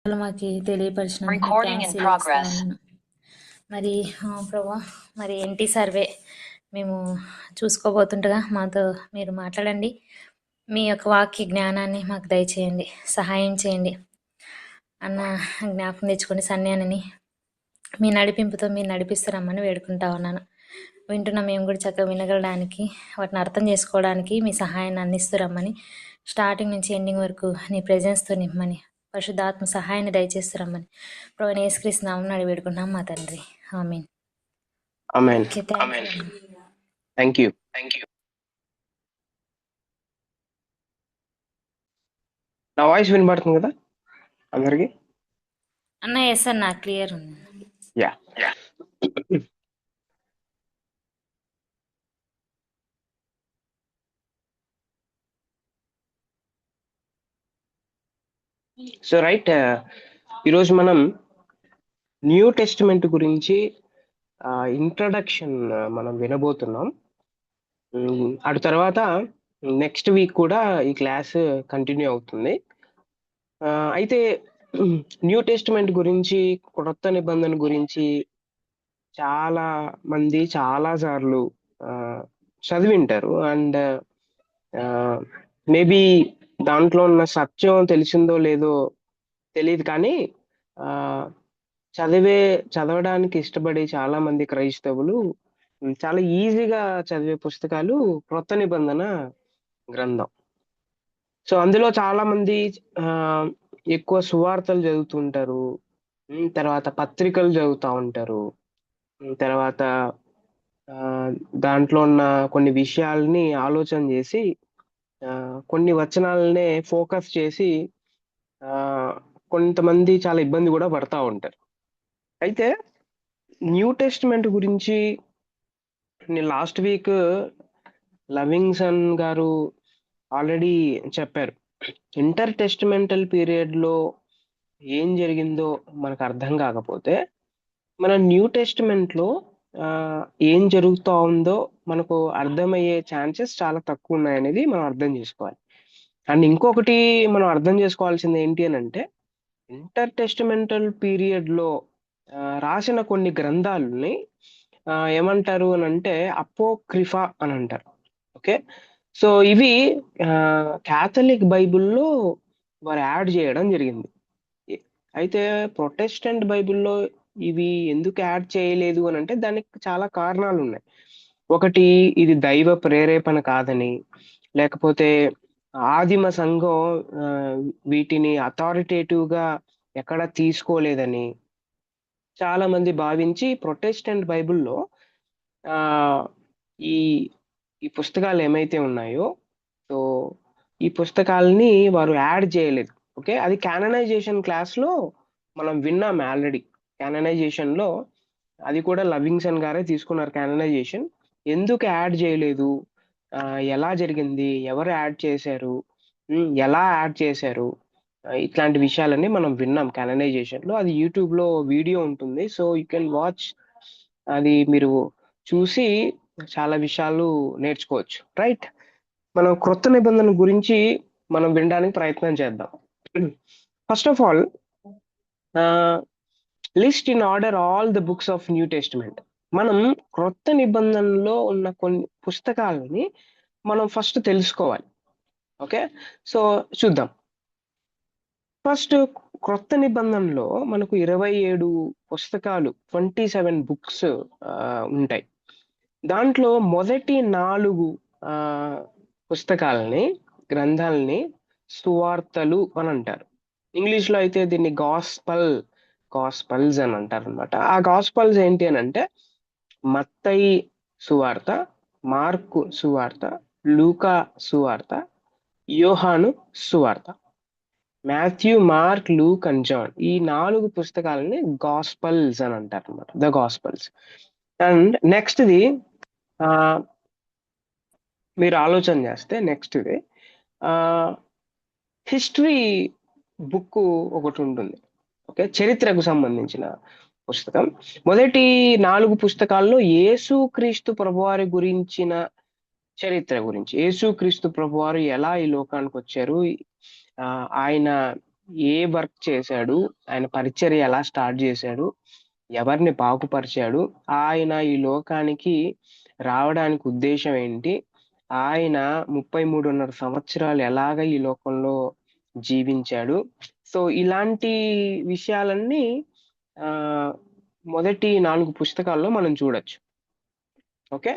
మాకు తెలియపరిచినందుకు మీకు థ్యాంక్స్ తెలియజేస్తా ఉన్నాను. మరి ప్రభా, మరి ఎన్టీ సర్వే మేము చూసుకోబోతుండగా మాతో మీరు మాట్లాడండి. మీ యొక్క వాక్య జ్ఞానాన్ని మాకు దయచేయండి, సహాయం చేయండి అన్న జ్ఞాపకం తెచ్చుకొని సన్యాన్ని మీ నడిపింపుతో మీరు నడిపిస్తారమ్మని వేడుకుంటా ఉన్నాను. వింటున్న మేము కూడా చక్కగా వినగలడానికి, వాటిని అర్థం చేసుకోవడానికి మీ సహాయాన్ని అందిస్తురమ్మని, స్టార్టింగ్ నుంచి ఎండింగ్ వరకు నీ ప్రెజెన్స్తో నిమ్మని, పరిశుద్ధాత్మ సహాయాన్ని దయచేస్తురమ్మని ప్రభువైన యేసుక్రీస్తు నామమున అడిగి వేడుకుంటున్నాం మా తండ్రి. Amen. Amen. Okay, thank you. నా వాయిస్ వినబడుతుంది కదా అందరికి? అన్న ఎస్ అన్న, క్లియర్ ఉంది. యా. సో రైట్, ఈరోజు మనం న్యూ టెస్టిమెంట్ గురించి ఇంట్రడక్షన్ మనం వినబోతున్నాం. అటు తర్వాత నెక్స్ట్ వీక్ కూడా ఈ క్లాస్ కంటిన్యూ అవుతుంది. అయితే న్యూ టెస్టిమెంట్ గురించి, క్రొత్త నిబంధన గురించి చాలా మంది చాలా సార్లు చదివింటారు. అండ్ మేబీ దాంట్లో ఉన్న సత్యం తెలిసిందో లేదో తెలియదు, కానీ చదవడానికి ఇష్టపడే చాలా మంది క్రైస్తవులు చాలా ఈజీగా చదివే పుస్తకాలు క్రొత్త నిబంధన గ్రంథం. సో అందులో చాలా మంది ఎక్కువ సువార్తలు చదువుతుంటారు, తర్వాత పత్రికలు చదువుతూ ఉంటారు, తర్వాత దాంట్లో ఉన్న కొన్ని విషయాల్ని ఆలోచన చేసి కొన్ని వచనాలనే ఫోకస్ చేసి కొంతమంది చాలా ఇబ్బంది కూడా పడతా ఉంటారు. అయితే న్యూ టెస్టిమెంట్ గురించి నేను లాస్ట్ వీక్ లవింగ్సన్ గారు ఆల్రెడీ చెప్పారు. ఇంటర్ టెస్టిమెంటల్ పీరియడ్ లో ఏం జరిగిందో మనకు అర్థం కాకపోతే మన న్యూ టెస్టిమెంట్ లో ఏం జరుగుతూ ఉందో మనకు అర్థమయ్యే ఛాన్సెస్ చాలా తక్కువ ఉన్నాయనేది మనం అర్థం చేసుకోవాలి. అండ్ ఇంకొకటి మనం అర్థం చేసుకోవాల్సింది ఏంటి అని అంటే, ఇంటర్ టెస్టిమెంటల్ పీరియడ్ లో రాసిన కొన్ని గ్రంథాలని ఏమంటారు అని అంటే అపోక్రిఫా అని అంటారు. ఓకే, సో ఇవి క్యాథలిక్ బైబిల్లో వారు యాడ్ చేయడం జరిగింది. అయితే ప్రొటెస్టెంట్ బైబిల్లో ఇవి ఎందుకు యాడ్ చేయలేదు అని అంటే దానికి చాలా కారణాలు ఉన్నాయి. ఒకటి, ఇది దైవ ప్రేరేపణ కాదని, లేకపోతే ఆదిమ సంఘం వీటిని అథారిటేటివ్ గా ఎక్కడ తీసుకోలేదని చాలా మంది భావించి ప్రొటెస్టెంట్ బైబిల్లో ఈ ఈ పుస్తకాలు ఏమైతే ఉన్నాయో, సో ఈ పుస్తకాలని వారు యాడ్ చేయలేదు. ఓకే, అది క్యాననైజేషన్ క్లాస్ లో మనం విన్నాం ఆల్రెడీ. క్యాననైజేషన్ లో అది కూడా లవింగ్సన్ గారే తీసుకున్నారు క్యాననైజేషన్. ఎందుకు యాడ్ చేయలేదు, ఎలా జరిగింది, ఎవరు యాడ్ చేశారు, ఎలా యాడ్ చేశారు, ఇట్లాంటి విషయాలన్నీ మనం విన్నాం క్యాననైజేషన్ లో. అది యూట్యూబ్ లో వీడియో ఉంటుంది, సో యూ కెన్ వాచ్. అది మీరు చూసి చాలా విషయాలు నేర్చుకోవచ్చు. రైట్, మనం క్రొత్త నిబంధన గురించి మనం వినడానికి ప్రయత్నం చేద్దాం. First of all, list in order all the books of new testament. మనం క్రొత్త నిబంధనలో ఉన్న కొన్ని పుస్తకాలని మనం ఫస్ట్ తెలుసుకోవాలి. ఓకే, సో చూద్దాం. ఫస్ట్, క్రొత్త నిబంధనలో మనకు 27 పుస్తకాలు, 27 బుక్స్ ఉంటాయి. దాంట్లో మొదటి 4 పుస్తకాలని, గ్రంథాలని సువార్తలు అని అంటారు. ఇంగ్లీష్ లో అయితే దీన్ని గాస్పల్స్ అని అంటారు అనమాట. ఆ గాస్పల్స్ ఏంటి అని అంటే మత్తయి సువార్త, మార్కు సువార్త, లూకా సువార్త, యోహాను సువార్త. Matthew, Mark, Luke and John, ఈ 4 పుస్తకాలని గాస్పల్స్ అని అంటారు అనమాట, ద గాస్పల్స్. అండ్ నెక్స్ట్ది మీరు ఆలోచన చేస్తే నెక్స్ట్ది హిస్టరీ బుక్ ఒకటి ఉంటుంది. ఓకే, చరిత్రకు సంబంధించిన పుస్తకం. మొదటి 4 పుస్తకాల్లో యేసుక్రీస్తు ప్రభువారి గురించిన చరిత్ర గురించి, యేసుక్రీస్తు ప్రభువారు ఎలా ఈ లోకానికి వచ్చారు, ఆయన ఏ వర్క్ చేశాడు, ఆయన పరిచర్య ఎలా స్టార్ట్ చేశాడు, ఎవరిని బాగుపరిచాడు, ఆయన ఈ లోకానికి రావడానికి ఉద్దేశం ఏంటి, ఆయన 33.5 సంవత్సరాలు ఎలాగ ఈ లోకంలో జీవించాడు. సో ఇలాంటి విషయాలన్నీ ఆ మొదటి 4 పుస్తకాల్లో మనం చూడొచ్చు. ఓకే,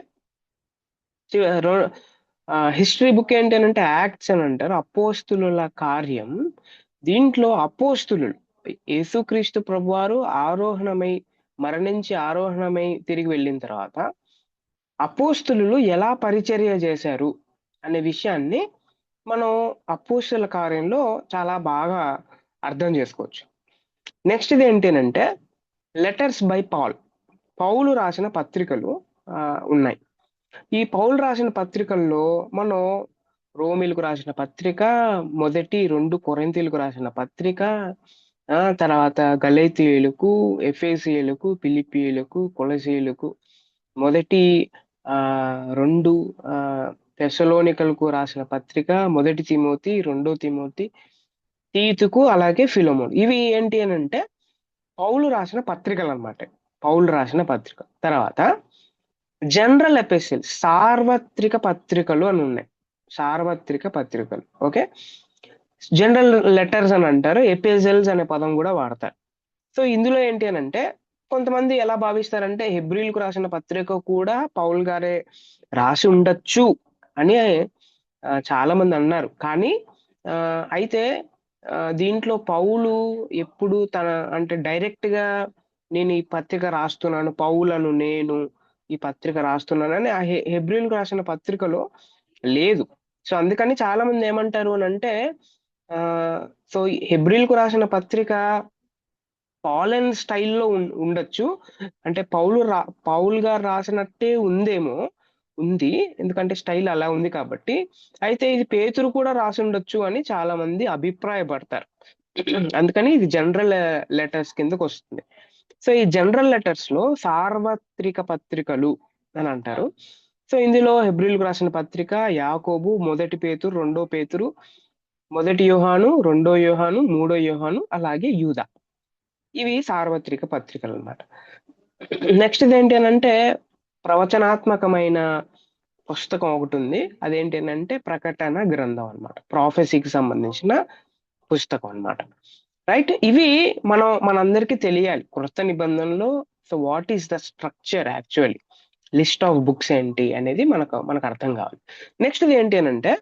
హిస్టరీ బుక్ ఏంటి అని అంటే యాక్ట్స్ అని అంటారు, అపోస్తులుల కార్యం. దీంట్లో అపోస్తులు యేసుక్రీస్తు ప్రభువారు ఆరోహణమై మరణించి ఆరోహణమై తిరిగి వెళ్ళిన తర్వాత అపోస్తులు ఎలా పరిచర్య చేశారు అనే విషయాన్ని మనం అపోస్తుల కార్యంలో చాలా బాగా అర్థం చేసుకోవచ్చు. నెక్స్ట్ ఇది ఏంటంటే లెటర్స్ బై పౌలు రాసిన పత్రికలు ఉన్నాయి. ఈ పౌలు రాసిన పత్రికల్లో మనం రోమిలకు రాసిన పత్రిక, మొదటి 2 కొరింథీయులకు రాసిన పత్రిక, తర్వాత గలతీయులకు, ఎఫెసీయులకు, ఫిలిప్పీయులకు, కొలసీయులకు, మొదటి 2 తెస్సలోనికలకు రాసిన పత్రిక, మొదటి తిమోతి, 2 తిమోతి, తీతుకు, అలాగే ఫిలమోన్. ఇవి ఏంటి అని అంటే పౌలు రాసిన పత్రికలు అన్నమాట. పౌలు రాసిన పత్రిక తర్వాత జనరల్ ఎపిసిల్స్, సార్వత్రిక పత్రికలు అని ఉన్నాయి. సార్వత్రిక పత్రికలు. ఓకే, జనరల్ లెటర్స్ అని అంటారు, ఎపిసిల్స్ అనే పదం కూడా వాడతారు. సో ఇందులో ఏంటి అని అంటే కొంతమంది ఎలా భావిస్తారంటే హెబ్రీలకు రాసిన పత్రిక కూడా పౌల్ గారే రాసి ఉండొచ్చు అని చాలా మంది అన్నారు. కానీ అయితే దీంట్లో పౌలు ఎప్పుడు తన అంటే డైరెక్ట్ గా నేను ఈ పత్రిక రాస్తున్నాను, పౌలను నేను ఈ పత్రిక రాస్తున్నానని ఆ హెబ్రీలకు రాసిన పత్రికలో లేదు. సో అందుకని చాలా మంది ఏమంటారు అని అంటే సో హెబ్రీలకు రాసిన పత్రిక పాలెన్ స్టైల్లో ఉండొచ్చు, అంటే పౌల్ గారు రాసినట్టే ఉంది, ఎందుకంటే స్టైల్ అలా ఉంది కాబట్టి. అయితే ఇది పేతురు కూడా రాసి ఉండొచ్చు అని చాలా మంది అభిప్రాయపడతారు. అందుకని ఇది జనరల్ లెటర్స్ కిందకు వస్తుంది. సో ఈ జనరల్ లెటర్స్ లో సార్వత్రిక పత్రికలు అని అంటారు. సో ఇందులో హెబ్రీలకు రాసిన పత్రిక, యాకోబు, మొదటి పేతురు, 2 పేతురు, మొదటి యోహాను, 2 యోహాను, 3 యోహాను, అలాగే యూదా. ఇవి సార్వత్రిక పత్రికలు అన్నమాట. నెక్స్ట్ ఏంటి అని అంటే ప్రవచనాత్మకమైన పుస్తకం ఒకటి ఉంది, అదేంటి అని అంటే ప్రకటన గ్రంథం అన్నమాట. ప్రాఫెసీకి సంబంధించిన పుస్తకం అన్నమాట. రైట్, ఇవి మనందరికీ తెలియాలి క్రొత్త నిబంధనలో. So what is the structure actually, list of books ఏంటి అనేది మనకు అర్థం కావాలి. నెక్స్ట్ ఏంటి అని అంటే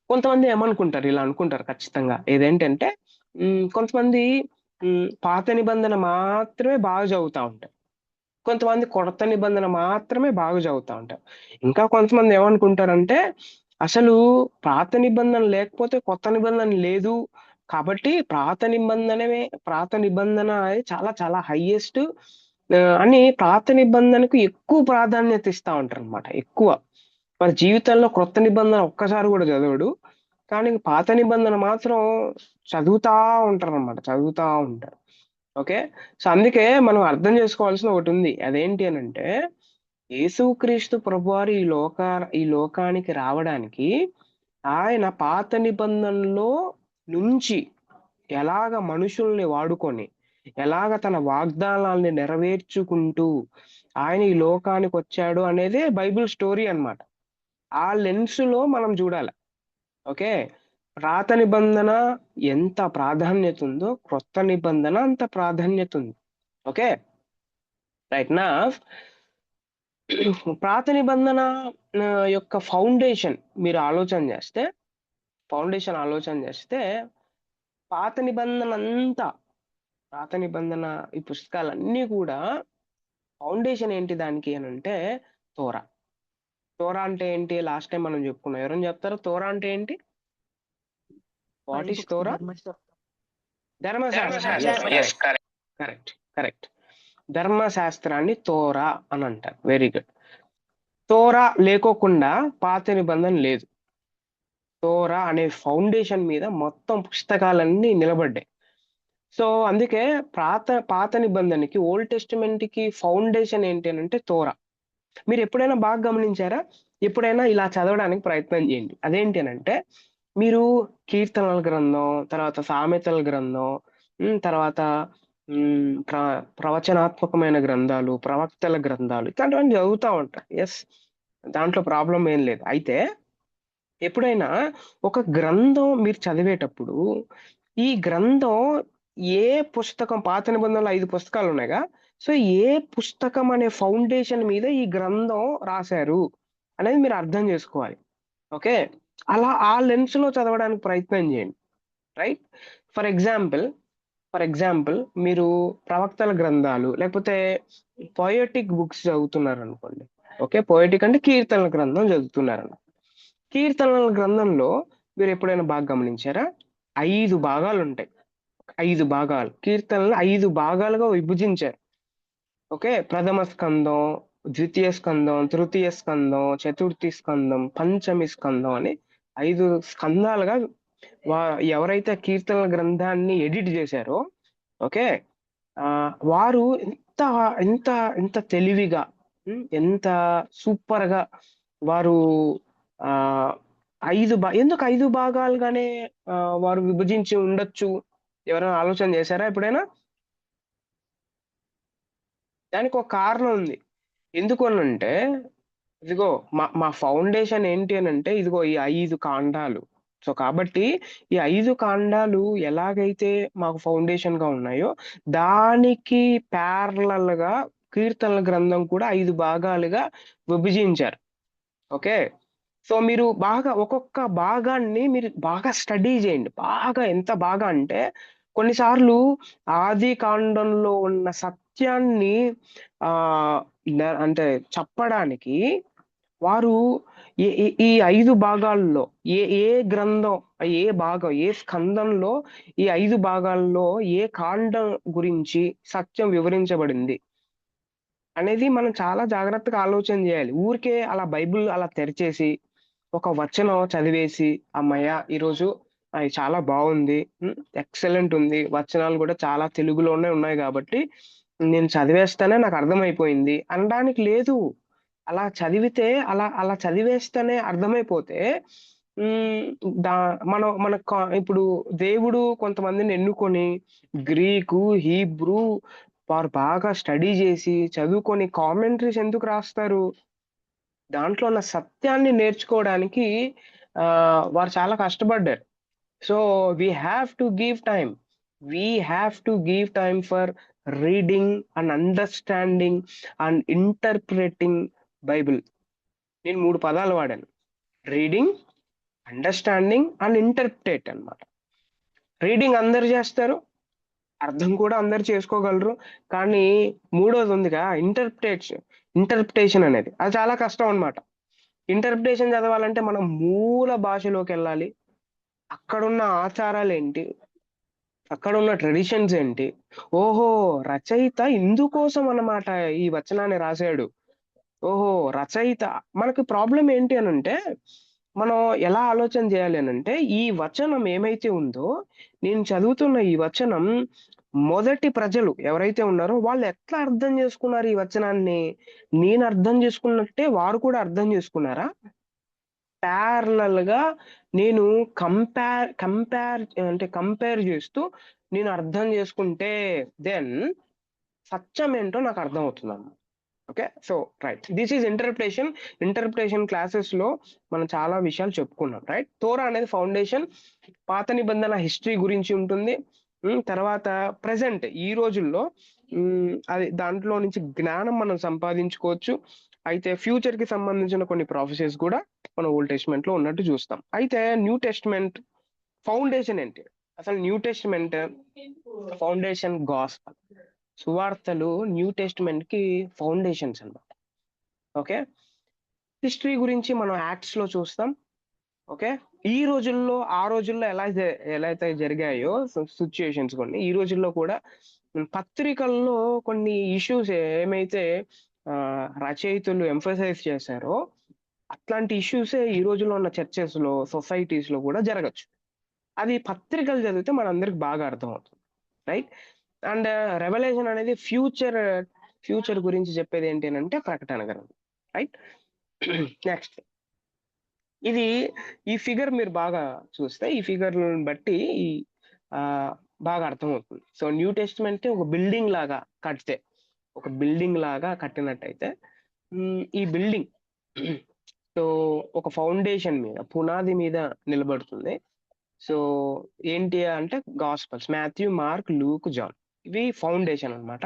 కొంతమంది ఏమనుకుంటారు, ఇలా అనుకుంటారు ఖచ్చితంగా, ఏదేంటంటే కొంతమంది పాత నిబంధన మాత్రమే బాగా చదువుతూ ఉంటారు, కొంతమంది కొత్త నిబంధన మాత్రమే బాగా చదువుతూ ఉంటారు. ఇంకా కొంతమంది ఏమనుకుంటారంటే అసలు పాత నిబంధన లేకపోతే కొత్త నిబంధన లేదు, కాబట్టి పాత నిబంధన చాలా చాలా హైయెస్ట్ అని పాత నిబంధనకు ఎక్కువ ప్రాధాన్యత ఇస్తా ఉంటారు అనమాట. ఎక్కువ మన జీవితంలో క్రొత్త నిబంధన ఒక్కసారి కూడా చదవడు, కానీ పాత నిబంధన మాత్రం చదువుతా ఉంటారు. ఓకే, సో అందుకే మనం అర్థం చేసుకోవాల్సిన ఒకటి ఉంది, అదేంటి అని అంటే యేసుక్రీస్తు ప్రభువారు ఈ లోకానికి రావడానికి ఆయన పాత నిబంధనలో నుంచి ఎలాగ మనుషుల్ని వాడుకొని ఎలాగ తన వాగ్దానాల్ని నెరవేర్చుకుంటూ ఆయన ఈ లోకానికి వచ్చాడు అనేదే బైబిల్ స్టోరీ అన్నమాట. ఆ లెన్స్ లో మనం చూడాలి. ఓకే, పాత నిబంధన ఎంత ప్రాధాన్యత ఉందో క్రొత్త నిబంధన అంత ప్రాధాన్యత ఉంది. ఓకే, రైట్ నా పాత నిబంధన యొక్క ఫౌండేషన్ మీరు ఆలోచన చేస్తే పాత నిబంధన ఈ పుస్తకాలన్నీ కూడా ఫౌండేషన్ ఏంటి దానికి అని అంటే తోరా. తోరా అంటే ఏంటి, లాస్ట్ టైం మనం చెప్పుకున్నాం, ఎవరైనా చెప్తారో తోరా అంటే ఏంటి? What is Torah? ధర్మశాస్త్రం. కరెక్ట్. ధర్మశాస్త్రాన్ని తోరా అని అంటారు. Very good. తోరా లేకోకుండా పాత నిబంధన లేదు. తోరా అనే ఫౌండేషన్ మీద మొత్తం పుస్తకాలన్నీ నిలబడ్డాయి. సో అందుకే పాత నిబంధనకి, ఓల్డ్ టెస్టిమెంట్ కి ఫౌండేషన్ ఏంటి అని అంటే తోరా. మీరు ఎప్పుడైనా బాగా గమనించారా? ఎప్పుడైనా ఇలా చదవడానికి ప్రయత్నం చేయండి. అదేంటి అని అంటే మీరు కీర్తనల గ్రంథం, తర్వాత సామెతల గ్రంథం, తర్వాత ప్రవచనాత్మకమైన గ్రంథాలు, ప్రవక్తల గ్రంథాలు ఇట్లాంటివన్నీ చదువుతా ఉంటారు. ఎస్, దాంట్లో ప్రాబ్లం ఏం లేదు. అయితే ఎప్పుడైనా ఒక గ్రంథం మీరు చదివేటప్పుడు ఈ గ్రంథం ఏ పుస్తకం, పాత నిబంధనలో 5 పుస్తకాలు ఉన్నాయిగా, సో ఏ పుస్తకం అనే ఫౌండేషన్ మీద ఈ గ్రంథం రాశారు అనేది మీరు అర్థం చేసుకోవాలి. ఓకే, అలా ఆ లెన్స్ లో చదవడానికి ప్రయత్నం చేయండి. రైట్? ఫర్ ఎగ్జాంపుల్ మీరు ప్రవక్తల గ్రంథాలు లేకపోతే పోయటిక్ బుక్స్ చదువుతున్నారు అనుకోండి. ఓకే, పోయటిక్ అంటే కీర్తనల గ్రంథం చదువుతున్నారు. కీర్తనల గ్రంథంలో మీరు ఎప్పుడైనా బాగా గమనించారా? 5 భాగాలు ఉంటాయి. 5 భాగాలు, కీర్తనలు 5 భాగాలుగా విభజించారు. ఓకే, ప్రథమ స్కందం, ద్వితీయ స్కందం, తృతీయ స్కందం, చతుర్థి స్కందం, పంచమి స్కందం అని 5 స్కందాలుగా ఎవరైతే కీర్తనల గ్రంథాన్ని ఎడిట్ చేశారో, ఓకే, వారు ఎంత ఎంత ఎంత తెలివిగా, ఎంత సూపర్ గా వారు ఆ ఎందుకు 5 భాగాలుగానే వారు విభజించి ఉండొచ్చు? ఎవరైనా ఆలోచన చేశారా ఎప్పుడైనా? దానికి ఒక కారణం ఉంది. ఎందుకు అనంటే, ఇదిగో మా ఫౌండేషన్ ఏంటి అని అంటే, ఇదిగో ఈ 5 కాండాలు. సో కాబట్టి ఈ 5 కాండాలు ఎలాగైతే మాకు ఫౌండేషన్ గా ఉన్నాయో, దానికి ప్యారలల్ గా కీర్తనల గ్రంథం కూడా 5 భాగాలుగా విభజించారు. ఓకే, సో మీరు బాగా ఒక్కొక్క భాగాన్ని మీరు బాగా స్టడీ చేయండి. బాగా ఎంత బాగా అంటే, కొన్నిసార్లు ఆది కాండంలో ఉన్న సత్యాన్ని ఆ అంటే చెప్పడానికి వారు ఈ 5 భాగాల్లో ఏ ఏ గ్రంథం, ఏ భాగం, ఏ స్కందంలో ఈ 5 భాగాల్లో ఏ కాండం గురించి సత్యం వివరించబడింది అనేది మనం చాలా జాగ్రత్తగా ఆలోచన చేయాలి. ఊరికే అలా బైబిల్ అలా తెరిచేసి ఒక వచనం చదివేసి, అమ్మయ్య ఈరోజు అది చాలా బాగుంది, ఎక్సలెంట్ ఉంది, వచనాలు కూడా చాలా తెలుగులోనే ఉన్నాయి కాబట్టి నేను చదివేస్తానే నాకు అర్థమైపోయింది అనడానికి లేదు. అలా చదివితే అలా అలా చదివేస్తేనే అర్థమైపోతే ఉమ్, దా మనం ఇప్పుడు దేవుడు కొంతమందిని ఎన్నుకొని గ్రీకు, హీబ్రూ వారు బాగా స్టడీ చేసి చదువుకొని కామెంటరీస్ ఎందుకు రాస్తారు? దాంట్లో ఉన్న సత్యాన్ని నేర్చుకోవడానికి వారు చాలా కష్టపడ్డారు. So we have to give time, for reading and understanding and interpreting Bible. నేను 3 పదాలు వాడాను: రీడింగ్, అండర్స్టాండింగ్ అండ్ ఇంటర్ప్రిటేట్ అన్నమాట. రీడింగ్ అందరు చేస్తారు, అర్థం కూడా అందరు చేసుకోగలరు, కానీ మూడోది ఉందిగా ఇంటర్ప్రిటేషన్ అనేది, అది చాలా కష్టం అన్నమాట. ఇంటర్ప్రిటేషన్ చదవాలంటే మనం మూల భాషలోకి వెళ్ళాలి. అక్కడున్న ఆచారాలు ఏంటి, అక్కడున్న ట్రెడిషన్స్ ఏంటి, ఓహో రచయిత ఇందుకోసం అన్నమాట ఈ వచనాన్ని రాశాడు, ఓహో రచయిత. మనకి ప్రాబ్లం ఏంటి అని అంటే, మనం ఎలా ఆలోచన చేయాలి అని అంటే, ఈ వచనం ఏమైతే ఉందో, నేను చదువుతున్న ఈ వచనం మొదటి ప్రజలు ఎవరైతే ఉన్నారో వాళ్ళు ఎట్లా అర్థం చేసుకున్నారు ఈ వచనాన్ని? నేను అర్థం చేసుకున్నట్టే వారు కూడా అర్థం చేసుకున్నారా? ప్యారలల్ గా నేను కంపేర్ చేస్తూ నేను అర్థం చేసుకుంటే దెన్ సత్యం ఏంటో నాకు అర్థం అవుతుంది. Okay, so right, this is interpretation classes లో మనం చాలా విషయాలు చెప్పుకున్నాం. రైట్, తోరా అనేది ఫౌండేషన్, పాత నిబంధన హిస్టరీ గురించి ఉంటుంది. తర్వాత ప్రెసెంట్ ఈ రోజుల్లో అది దాంట్లో నుంచి జ్ఞానం మనం సంపాదించుకోవచ్చు. అయితే ఫ్యూచర్ కి సంబంధించిన కొన్ని ప్రాఫెసెస్ కూడా మనం ఓల్డ్ టెస్ట్మెంట్ లో ఉన్నట్టు చూస్తాం. అయితే న్యూ టెస్ట్మెంట్ ఫౌండేషన్ ఏంటి? అసలు న్యూ టెస్ట్మెంట్ ఫౌండేషన్ గాస్పల్, సువార్తలు న్యూ టెస్ట్మెంట్ కి ఫౌండేషన్స్ అన్నమాట. ఓకే, హిస్టరీ గురించి మనం యాక్ట్స్ లో చూస్తాం. ఓకే, ఈ రోజుల్లో ఆ రోజుల్లో ఎలా అయితే జరిగాయో సిచ్యుయేషన్స్ కొన్ని, ఈ రోజుల్లో కూడా పత్రికల్లో కొన్ని ఇష్యూస్ ఏమైతే రచయితలు ఎంఫసైజ్ చేశారో అట్లాంటి ఇష్యూసే ఈ రోజుల్లో ఉన్న చర్చెస్ లో, సొసైటీస్ లో కూడా జరగచ్చు. అది పత్రికలు చదివితే మనందరికి బాగా అర్థం అవుతుంది. రైట్, అండ్ రెవల్యూషన్ అనేది ఫ్యూచర్ గురించి చెప్పేది ఏంటి అంటే ప్రకటన గ్రంథం. రైట్, నెక్స్ట్ ఇది ఈ ఫిగర్ మీరు బాగా చూస్తే ఈ ఫిగర్ బట్టి ఆ, బాగా అర్థమవుతుంది. సో న్యూ టెస్టిమెంట్ ఒక బిల్డింగ్ లాగా కడితే, ఒక బిల్డింగ్ లాగా కట్టినట్టయితే ఈ బిల్డింగ్ సో ఒక ఫౌండేషన్ మీద, పునాది మీద నిలబడుతుంది. సో ఏంటి అంటే gospels, Matthew, Mark, Luke, John, ఇవి ఫౌండేషన్ అన్నమాట.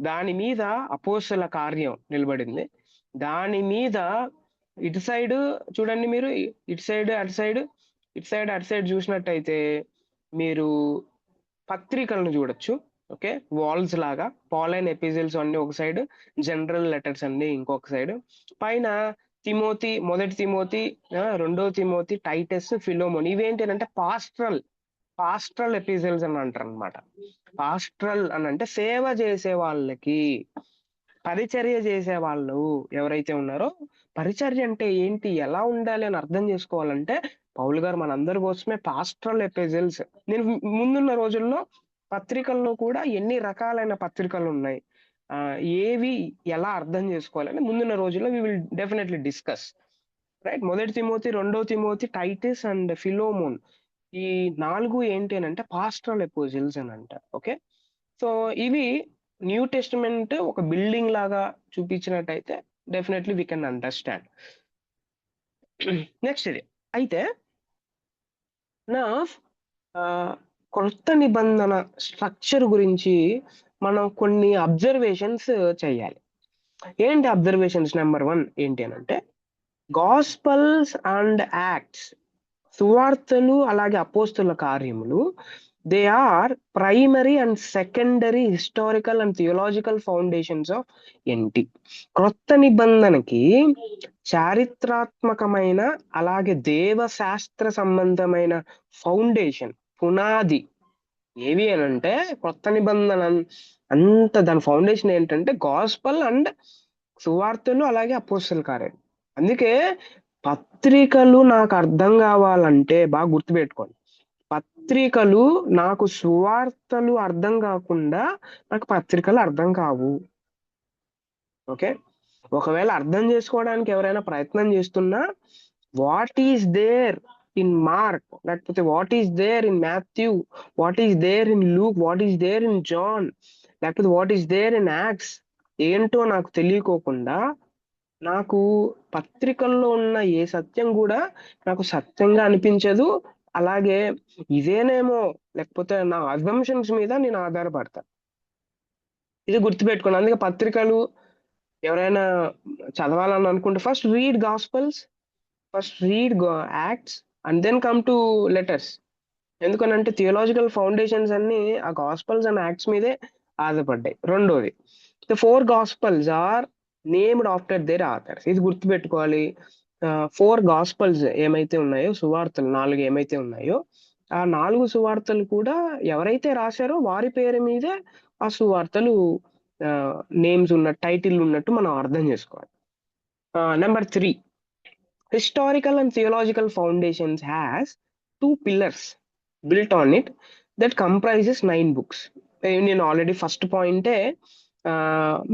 దాని మీద అపోస్తల కార్యం నిలబడింది. దాని మీద ఇటు సైడ్ చూడండి మీరు, ఇటు సైడ్ అటు సైడ్, ఇటు సైడ్ అటు సైడ్ చూసినట్టయితే మీరు పత్రికలను చూడొచ్చు. ఓకే, వాల్స్ లాగా పాలైన్ ఎపిజిల్స్ అన్ని ఒక సైడ్, జనరల్ లెటర్స్ అన్ని ఇంకొక సైడ్. పైన తిమోతి, మొదటి తిమోతి, రెండో తిమోతి, టైటస్, ఫిలోమోన్, ఇవేంటి అంటే పాస్ట్రల్ ఎపిజిల్స్ అని అంటారు అనమాట. పాస్ట్రల్ అని అంటే సేవ చేసే వాళ్ళకి, పరిచర్య చేసే వాళ్ళు ఎవరైతే ఉన్నారో, పరిచర్య అంటే ఏంటి, ఎలా ఉండాలి అని అర్థం చేసుకోవాలంటే పౌలు గారు మనందరి కోసమే పాస్ట్రల్ ఎపిజిల్స్. నేను ముందున్న రోజుల్లో పత్రికల్లో కూడా ఎన్ని రకాలైన పత్రికలు ఉన్నాయి, ఏవి ఎలా అర్థం చేసుకోవాలని ముందున్న రోజుల్లో we will definitely discuss. Right, మొదటి తిమోతి, రెండో తిమోతి, టైటిస్ అండ్ ఫిలోమోన్, ఈ 4 ఏంటి అని అంటే పాస్ట్రల్ ఎపోజిల్స్ అని అంటారు. ఓకే, సో ఇవి న్యూ టెస్టిమెంట్ ఒక బిల్డింగ్ లాగా చూపించినట్టయితే definitely we can understand. Next ఇది అయితే నా కొత్త నిబంధన స్ట్రక్చర్ గురించి మనం కొన్ని అబ్జర్వేషన్స్ చేయాలి. ఏంటి అబ్జర్వేషన్స్? నెంబర్ 1 ఏంటి అని అంటే గాస్పల్స్ అండ్ యాక్ట్స్, సువార్తలు అలాగే అపోస్తుల కార్యములు, they are primary and secondary historical and theological foundations of NT. క్రొత్త నిబంధనకి చారిత్రాత్మకమైన అలాగే దేవశాస్త్ర సంబంధమైన ఫౌండేషన్, పునాది ఏవి అని అంటే కొత్త నిబంధన అంత దాని ఫౌండేషన్ ఏంటంటే గాస్పల్ అండ్ సువార్తలు అలాగే అపోస్తల కార్యాలు. అందుకే పత్రికలు నాకు అర్థం కావాలంటే బాగా గుర్తుపెట్టుకోండి, పత్రికలు నాకు సువార్తలు అర్థం కాకుండా నాకు పత్రికలు అర్థం కావు. ఓకే, ఒకవేళ అర్థం చేసుకోవడానికి ఎవరైనా ప్రయత్నం చేస్తున్నా, what is there in Mark, లేకపోతే what is there in Matthew, what is there in Luke, what is there in John, లేకపోతే what is there in Acts ఏంటో నాకు తెలియకోకుండా నాకు పత్రికల్లో ఉన్న ఏ సత్యం కూడా నాకు సత్యంగా అనిపించదు. అలాగే ఇదేనేమో, లేకపోతే నా అజంప్షన్స్ మీద నేను ఆధారపడతా. ఇది గుర్తుపెట్టుకోండి. అందుకే పత్రికలు ఎవరైనా చదవాలని అనుకుంటే first read gospels, first read Acts and then come to letters. ఎందుకనంటే థియోలాజికల్ ఫౌండేషన్స్ అన్ని ఆ గాస్పల్స్ అండ్ యాక్ట్స్ మీదే ఆధారపడ్డాయి. రెండోది, the 4 gospels are named after their authors. ఇది గుర్తుపెట్టుకోవాలి. 4 గాస్పల్స్ ఏమైతే ఉన్నాయో, సువార్తలు 4 ఏమైతే ఉన్నాయో, ఆ 4 సువార్తలు కూడా ఎవరైతే రాశారో వారి పేరు మీదే ఆ సువార్తలు నేమ్స్ ఉన్న టైటిల్ ఉన్నట్టు మనం అర్థం చేసుకోవాలి. Number 3, historical and theological foundations has 2 pillars built on it that comprises 9 books. నేను ఆల్రెడీ ఫస్ట్ పాయింటే,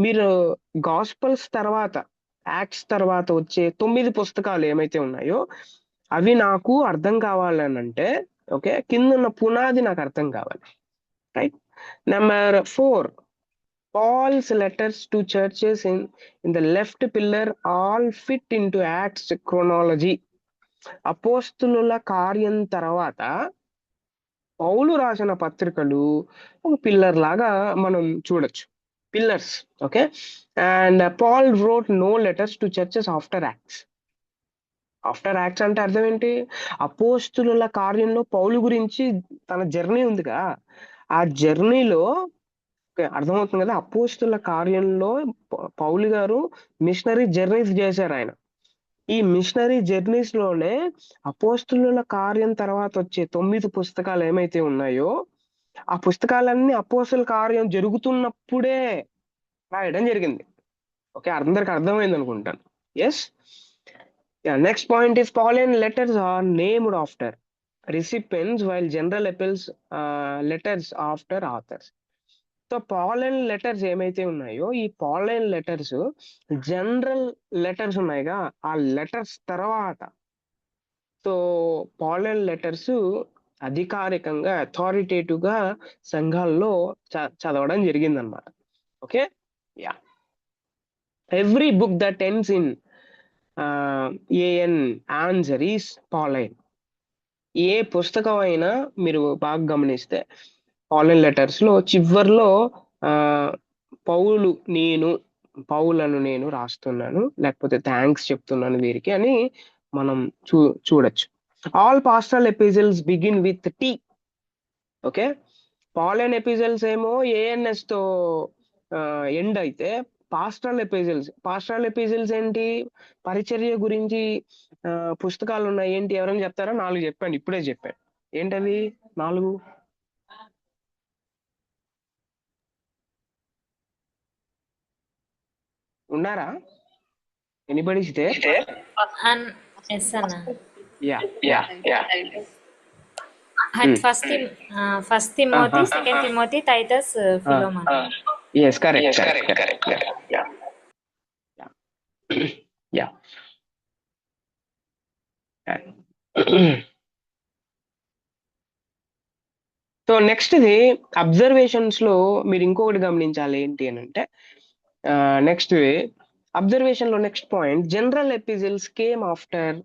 మీరు గాస్పల్స్ తర్వాత, యాక్ట్స్ తర్వాత వచ్చే 9 పుస్తకాలు ఏమైతే ఉన్నాయో అవి నాకు అర్థం కావాలనంటే, ఓకే, కింద ఉన్న పునాది నాకు అర్థం కావాలి. Right. Number 4, Paul's letters to churches in the left pillar all fit into Acts chronology. అపోస్తుల కార్యం తర్వాత పౌలు రాసిన పత్రికలు ఒక పిల్లర్ లాగా మనం చూడొచ్చు, pillars. Okay, and Paul wrote no letters to churches after Acts. After Acts అంటే అర్థం ఏంటి? అపోస్తుల కార్యంలో పౌలు గురించి తన జర్నీ ఉందిగా, ఆ జర్నీలో అర్థమవుతుంది కదా, అపోస్తుల కార్యంలో పౌలు గారు మిషనరీ జర్నీస్ చేశారు ఆయన. ఈ మిషనరీ జర్నీస్ లోనే అపోస్తుల కార్యం తర్వాత వచ్చే 9 పుస్తకాలు ఏమైతే ఉన్నాయో ఆ పుస్తకాలన్నీ అపోస్తుల కార్యం జరుగుతున్నప్పుడే రాయడం జరిగింది. ఓకే, అందరికి అర్థమైంది అనుకుంటాను. Yes. Next point is Pauline letters are named after recipients while general epistles letters after authors. So Pauline letters ఏమైతే ఉన్నాయో ఈ పాలైన్ లెటర్స్ జనరల్ లెటర్స్ ఉన్నాయిగా, ఆ లెటర్స్ తర్వాత సో పాలన్ లెటర్స్ అధికారికంగా అథారిటేటివ్ గా సంఘాల్లో చదవడం జరిగిందనమాట. Okay, yeah. Every book that ends in AN answer is Pauline. ఏ పుస్తకం అయినా మీరు బాగా గమనిస్తే పాలన్ లెటర్స్ లో చివర్లో ఆ పౌలు పౌలను నేను రాస్తున్నాను, లేకపోతే థ్యాంక్స్ చెప్తున్నాను వీరికి అని మనం చూడొచ్చు. All pastoral epistles begin with T. Okay, Pauline epistles ఏమో ఏఎన్ఎస్ తో ఎండ్ అయితే, పాస్టరల్ ఎపిజల్స్ ఏంటి, పరిచర్య గురించి పుస్తకాలు ఉన్నాయి. ఏంటి, ఎవరైనా చెప్తారా? 4 చెప్పండి, ఇప్పుడే చెప్పాను. ఏంటవి 4? ఉన్నారా? Anybody there? ఎస్ అన్న. Yeah yeah yeah. First Timothy, second Timothy, Titus, Philemon. yes, correct. Yeah. So next the observations లో మీరు ఇంకొకటి గమనించాలి. ఏంటి అని అంటే, నెక్స్ట్ అబ్జర్వేషన్ లో next point, general epistles came after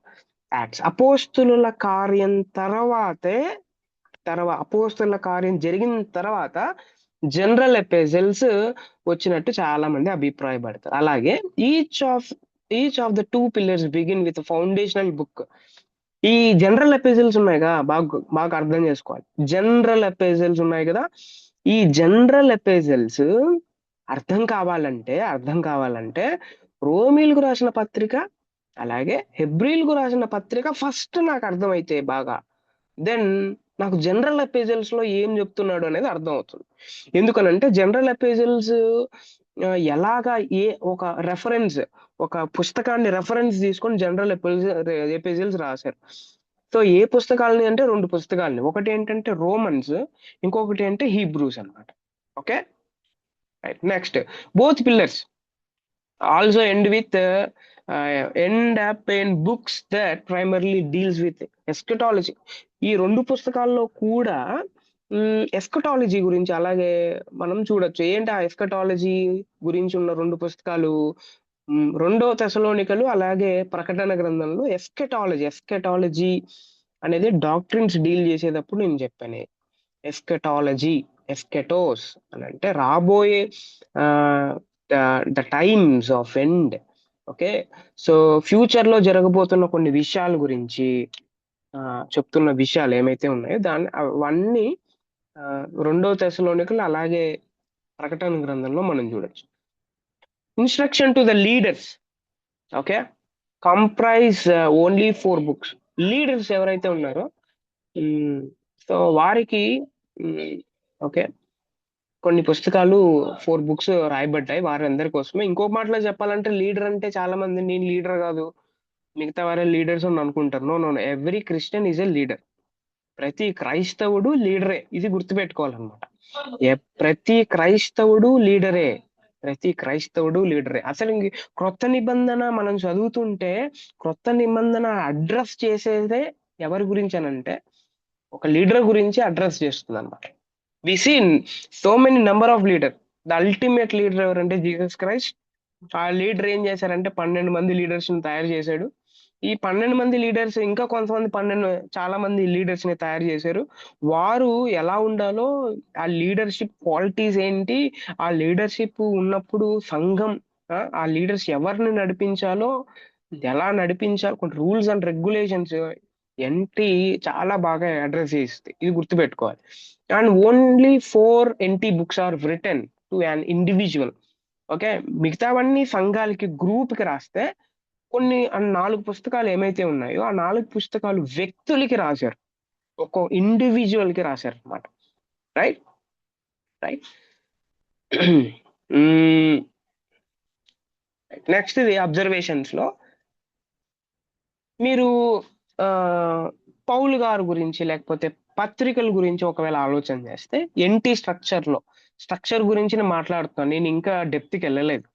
Acts. అపోస్తుల కార్యం అపోస్తుల కార్యం జరిగిన తర్వాత జనరల్ ఎపిజిల్స్ వచ్చినట్టు చాలా మంది అభిప్రాయపడతారు. అలాగే each of the 2 pillars begin with foundational book. ఈ జనరల్ ఎపిజిల్స్ ఉన్నాయి కదా, బాగా అర్థం చేసుకోవాలి. జనరల్ ఎపిజిల్స్ ఉన్నాయి కదా, ఈ జనరల్ ఎపిజిల్స్ అర్థం కావాలంటే రోమీలకు రాసిన పత్రిక అలాగే హెబ్రీలకు రాసిన పత్రిక ఫస్ట్ నాకు అర్థమైతే బాగా, దెన్ నాకు జనరల్ ఎపిజిల్స్ లో ఏం చెప్తున్నాడు అనేది అర్థం అవుతుంది. ఎందుకనంటే జనరల్ ఎపిజిల్స్ ఎలాగా ఒక పుస్తకాన్ని రెఫరెన్స్ తీసుకొని జనరల్ ఎపిజిల్స్ రాశారు. సో ఏ పుస్తకాలని అంటే 2 పుస్తకాలని, ఒకటి ఏంటంటే రోమన్స్, ఇంకొకటి అంటే హీబ్రూస్ అన్నమాట. Okay, right. Next, both pillars also end up in books that primarily deals with eschatology. ఈ 2 పుస్తకాల్లో కూడా ఎస్కటాలజీ గురించి అలాగే మనం చూడొచ్చు. ఏంటి ఆ ఎస్కటాలజీ గురించి ఉన్న 2 పుస్తకాలు? 2వ తెసలోనికలు అలాగే ప్రకటన గ్రంథంలో ఎస్కటాలజీ అనేది డాక్ట్రిన్స్ డీల్ చేసేటప్పుడు నేను చెప్పాను. ఎస్కెటోస్ అని అంటే రాబోయే the times of end. Okay, so future లో జరగబోతున్న కొన్ని విషయాల గురించి చెప్తున్న విషయాలు ఏమైతే ఉన్నాయో అవన్నీ 2వ తెసలోనికలు అలాగే ప్రకటన గ్రంథంలో మనం చూడొచ్చు. Instruction to the leaders, okay, comprise only 4 books. Leaders ఎవరైతే ఉన్నారో సో వారికి ఓకే కొన్ని పుస్తకాలు 4 books రాయబడ్డాయి వారందరి కోసమే. ఇంకో మాటలో చెప్పాలంటే లీడర్ అంటే చాలా మంది నేను లీడర్ కాదు, మిగతా వారే లీడర్స్ అని అనుకుంటారు. No, every Christian is a leader. ప్రతి క్రైస్తవుడు లీడరే, ఇది గుర్తుపెట్టుకోవాలన్నమాట. ప్రతి క్రైస్తవుడు లీడరే. అసలు క్రొత్త నిబంధన మనం చదువుతుంటే క్రొత్త నిబంధన అడ్రస్ చేసేదే ఎవరి గురించి అని అంటే ఒక లీడర్ గురించి అడ్రస్ చేస్తుంది అన్నమాట. We see so many number of leader. The ultimate leader ఎవరంటే జీసస్ క్రైస్ట్. ఆ లీడర్ ఏం చేశారంటే 12 మంది లీడర్స్ ని తయారు చేశాడు. ఈ 12 మంది లీడర్స్ ఇంకా కొంతమంది చాలా మంది లీడర్స్ ని తయారు చేశారు. వారు ఎలా ఉండాలో, ఆ లీడర్షిప్ క్వాలిటీస్ ఏంటి, ఆ లీడర్షిప్ ఉన్నప్పుడు సంఘం ఆ లీడర్స్ ఎవరిని నడిపించాలో, ఎలా నడిపించాలో, కొన్ని రూల్స్ అండ్ రెగ్యులేషన్స్ ఏంటి చాలా బాగా అడ్రస్ చేస్తుంది. ఇది గుర్తుపెట్టుకోవాలి. And only 4 NT books are written to an individual. Okay, మిగతావన్నీ సంఘాలకి గ్రూప్ కి రాస్తే కొన్ని 4 పుస్తకాలు ఏమైతే ఉన్నాయో ఆ 4 పుస్తకాలు వ్యక్తులకి రాశారు, ఒక ఇండివిజువల్ కి రాశారు అనమాట. రైట్. నెక్స్ట్ ఇది అబ్జర్వేషన్స్ లో మీరు పౌలు గారు గురించి లేకపోతే పత్రికల గురించి ఒకవేళ ఆలోచన చేస్తే స్ట్రక్చర్ గురించి నేను మాట్లాడుతున్నాను. నేను ఇంకా డెప్త్కి వెళ్ళలేదు.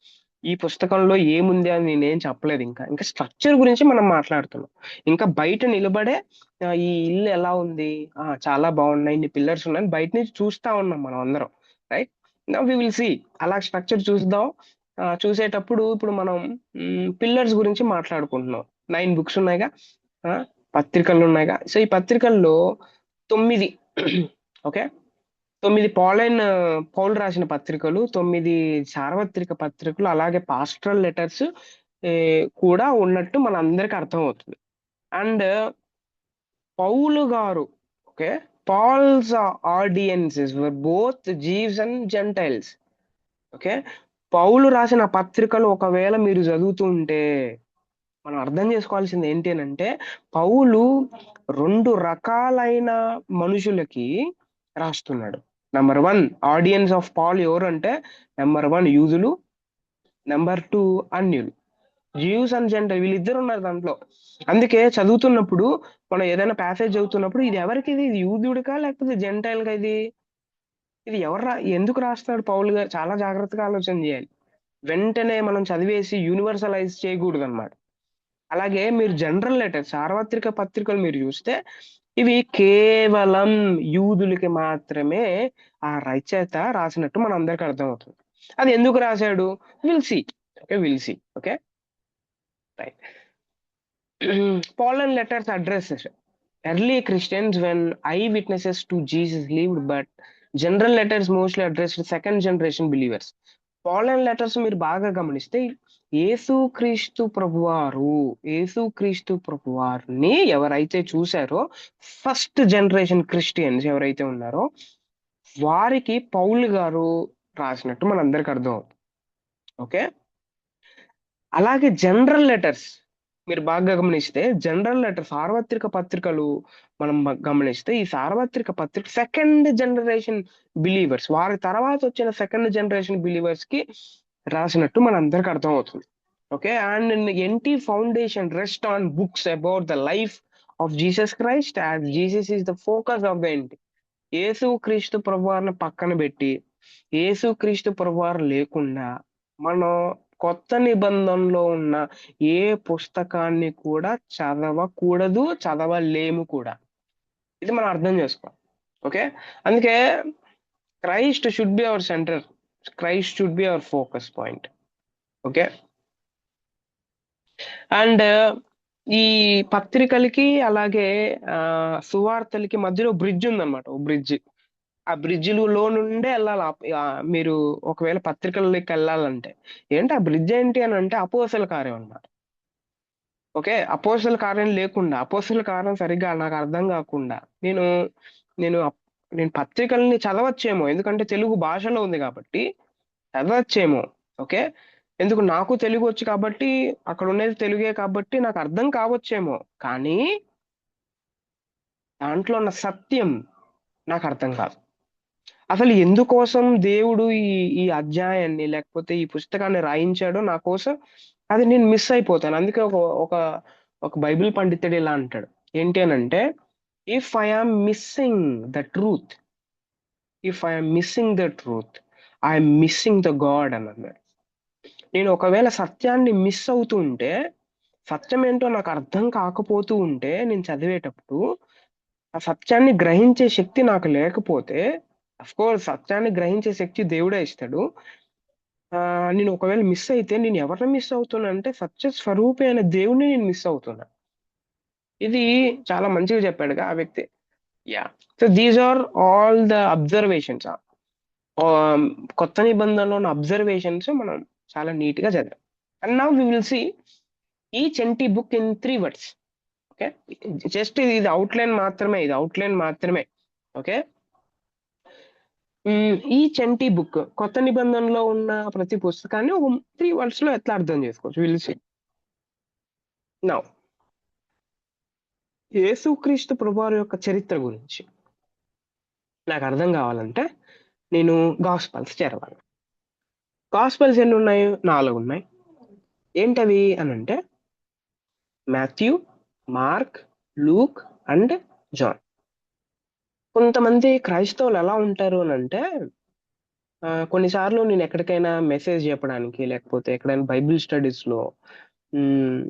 ఈ పుస్తకంలో ఏముంది అని నేనేం చెప్పలేదు. ఇంకా స్ట్రక్చర్ గురించి మనం మాట్లాడుతున్నాం. ఇంకా బయట నిలబడే ఈ ఇల్లు ఎలా ఉంది, చాలా బాగున్నాయి, ఇన్ని పిల్లర్స్ ఉన్నాయి, బయట నుంచి చూస్తా ఉన్నాం మనం అందరం, right? Now we will see. అలా స్ట్రక్చర్ చూద్దాం. చూసేటప్పుడు ఇప్పుడు మనం పిల్లర్స్ గురించి మాట్లాడుకుంటున్నాం. 9 బుక్స్ ఉన్నాయిగా, ఆ, పత్రికలు ఉన్నాయిగా. సో ఈ పత్రికల్లో 9 ఓకే, 9 పౌలు రాసిన పత్రికలు, 9 సార్వత్రిక పత్రికలు, అలాగే పాస్టరల్ లెటర్స్ కూడా ఉన్నట్టు మన అందరికి అర్థం అవుతుంది. అండ్ పౌలు గారు, okay, Paul's audiences were both Jews and Gentiles. Okay, Paulu రాసిన పత్రికలు ఒకవేళ మీరు చదువుతుంటే మనం అర్థం చేసుకోవాల్సింది ఏంటి అని అంటే, పౌలు 2 రకాలైన మనుషులకి రాస్తున్నాడు. నెంబర్ 1, ఆడియన్స్ ఆఫ్ పాల్ ఎవరు అంటే, నెంబర్ 1 యూదులు, నెంబర్ 2 అన్యులు. జ్యూస్ అండ్ జెంటైల్ వీళ్ళిద్దరు ఉన్నారు దాంట్లో. అందుకే చదువుతున్నప్పుడు మనం ఏదైనా ప్యాసేజ్ చదువుతున్నప్పుడు ఇది ఎవరికి, ఇది యూదుడికా లేకపోతే జెంటైల్గా, ఇది ఎందుకు రాస్తాడు పౌలు గారు, చాలా జాగ్రత్తగా ఆలోచన చేయాలి. వెంటనే మనం చదివేసి యూనివర్సలైజ్ చేయకూడదు అనమాట. అలాగే మీరు జనరల్ లెటర్స్, సార్వత్రిక పత్రికలు మీరు చూస్తే ఇవి కేవలం యూదులకి మాత్రమే ఆ రచయిత రాసినట్టు మన అందరికి అర్థమవుతుంది. అది ఎందుకు రాశాడు, will see. Okay, will see. Okay, right. Pauline letters addresses early Christians when eyewitnesses to Jesus lived, but general letters mostly addressed second generation believers. Pauline letters మీరు బాగా గమనిస్తే యేసుక్రీస్తు ప్రభువారిని ఎవరైతే చూశారో, ఫస్ట్ జనరేషన్ క్రిస్టియన్స్ ఎవరైతే ఉన్నారో వారికి పౌలు గారు రాసినట్టు మనందరికి అర్థం అవుతుంది. ఓకే, అలాగే జనరల్ లెటర్స్ మీరు బాగా గమనిస్తే, జనరల్ లెటర్ సార్వత్రిక పత్రికలు మనం గమనిస్తే, ఈ సార్వత్రిక పత్రిక సెకండ్ జనరేషన్ బిలీవర్స్, వారి తర్వాత వచ్చిన సెకండ్ జనరేషన్ బిలీవర్స్ కి రాసినట్టు మన అందరికి అర్థం అవుతుంది. Okay, and NT foundation rest on books about the life of Jesus Christ, as Jesus is the focus of the NT. Yesu Kristu ప్రభువారిని పక్కన పెట్టి, యేసు క్రీస్తు ప్రభువారు లేకుండా మనం కొత్త నిబంధనలో ఉన్న ఏ పుస్తకాన్ని కూడా చదవకూడదు, చదవలేము కూడా. ఇది మనం అర్థం చేసుకోవాలి. ఓకే, అందుకే Christ should be our centre, Christ should be our focus point. Okay, and ఈ పత్రికలకి అలాగే సువార్తలకి మధ్యలో బ్రిడ్జ్ ఉందన్నమాట. ఓ బ్రిడ్జ్, ఆ బ్రిడ్జిలో నుండే వెళ్ళాలి. మీరు ఒకవేళ పత్రికల్లోకి వెళ్ళాలంటే ఏంటి ఆ బ్రిడ్జ్ ఏంటి అని అంటే, అపోస్తల కార్యం అన్నమాట. ఓకే, అపోస్తల కార్యం లేకుండా, అపోస్తల కార్యం సరిగ్గా నాకు అర్థం కాకుండా నేను నేను నేను పత్రికల్ని చదవచ్చేమో, ఎందుకంటే తెలుగు భాషలో ఉంది కాబట్టి చదవచ్చేమో. ఓకే, ఎందుకు, నాకు తెలుగు వచ్చు కాబట్టి, అక్కడ ఉండేది తెలుగే కాబట్టి నాకు అర్థం కావచ్చేమో, కానీ దాంట్లో ఉన్న సత్యం నాకు అర్థం కాదు. అసలు ఎందుకోసం దేవుడు ఈ ఈ అధ్యాయాన్ని లేకపోతే ఈ పుస్తకాన్ని రాయించాడో నా కోసం, అది నేను మిస్ అయిపోతాను. అందుకే ఒక ఒక ఒక బైబిల్ పండితుడు ఇలా అంటాడు, ఏంటి అని అంటే, if I'm missing the truth, I'm missing the God అని అన్నాడు. నేను ఒకవేళ సత్యాన్ని మిస్ అవుతూ ఉంటే, సత్యం ఏంటో నాకు అర్థం కాకపోతూ ఉంటే, నేను చదివేటప్పుడు ఆ సత్యాన్ని గ్రహించే శక్తి నాకు లేకపోతే, అఫ్ కోర్స్ సత్యాన్ని గ్రహించే శక్తి దేవుడే ఇస్తాడు. నేను ఒకవేళ మిస్ అయితే, నేను ఎవరిని మిస్ అవుతున్నా అంటే, సత్య స్వరూపి అనే దేవుడిని నేను మిస్ అవుతున్నా. ఇది చాలా మంచిగా చెప్పాడుగా ఆ వ్యక్తి. Yeah, so these are all the observations. కొత్త నిబంధనలో ఉన్న అబ్జర్వేషన్స్ మనం చాలా నీట్ గా చదివాం. And now we will see each NT book in 3 words. Okay, just ఇది అవుట్లైన్ మాత్రమే. ఓకే, ఈ చెంటి బుక్, కొత్త నిబంధనలో ఉన్న ప్రతి పుస్తకాన్ని ఒక 3 words లో ఎట్లా అర్థం చేసుకోవచ్చు, విల్ సీ. నౌ యేసుక్రీస్తు ప్రభువారి యొక్క చరిత్ర గురించి నాకు అర్థం కావాలంటే నేను గాస్పల్స్ చేరవాలి. గాస్పల్స్ ఎన్ని ఉన్నాయి? 4 ఉన్నాయి. ఏంటవి అని అంటే, Matthew, Mark, Luke and John. కొంతమంది క్రైస్తవులు ఎలా ఉంటారు అని అంటే, కొన్నిసార్లు నేను ఎక్కడికైనా మెసేజ్ చెప్పడానికి, లేకపోతే ఎక్కడైనా బైబిల్ స్టడీస్‌లో హ్మ్.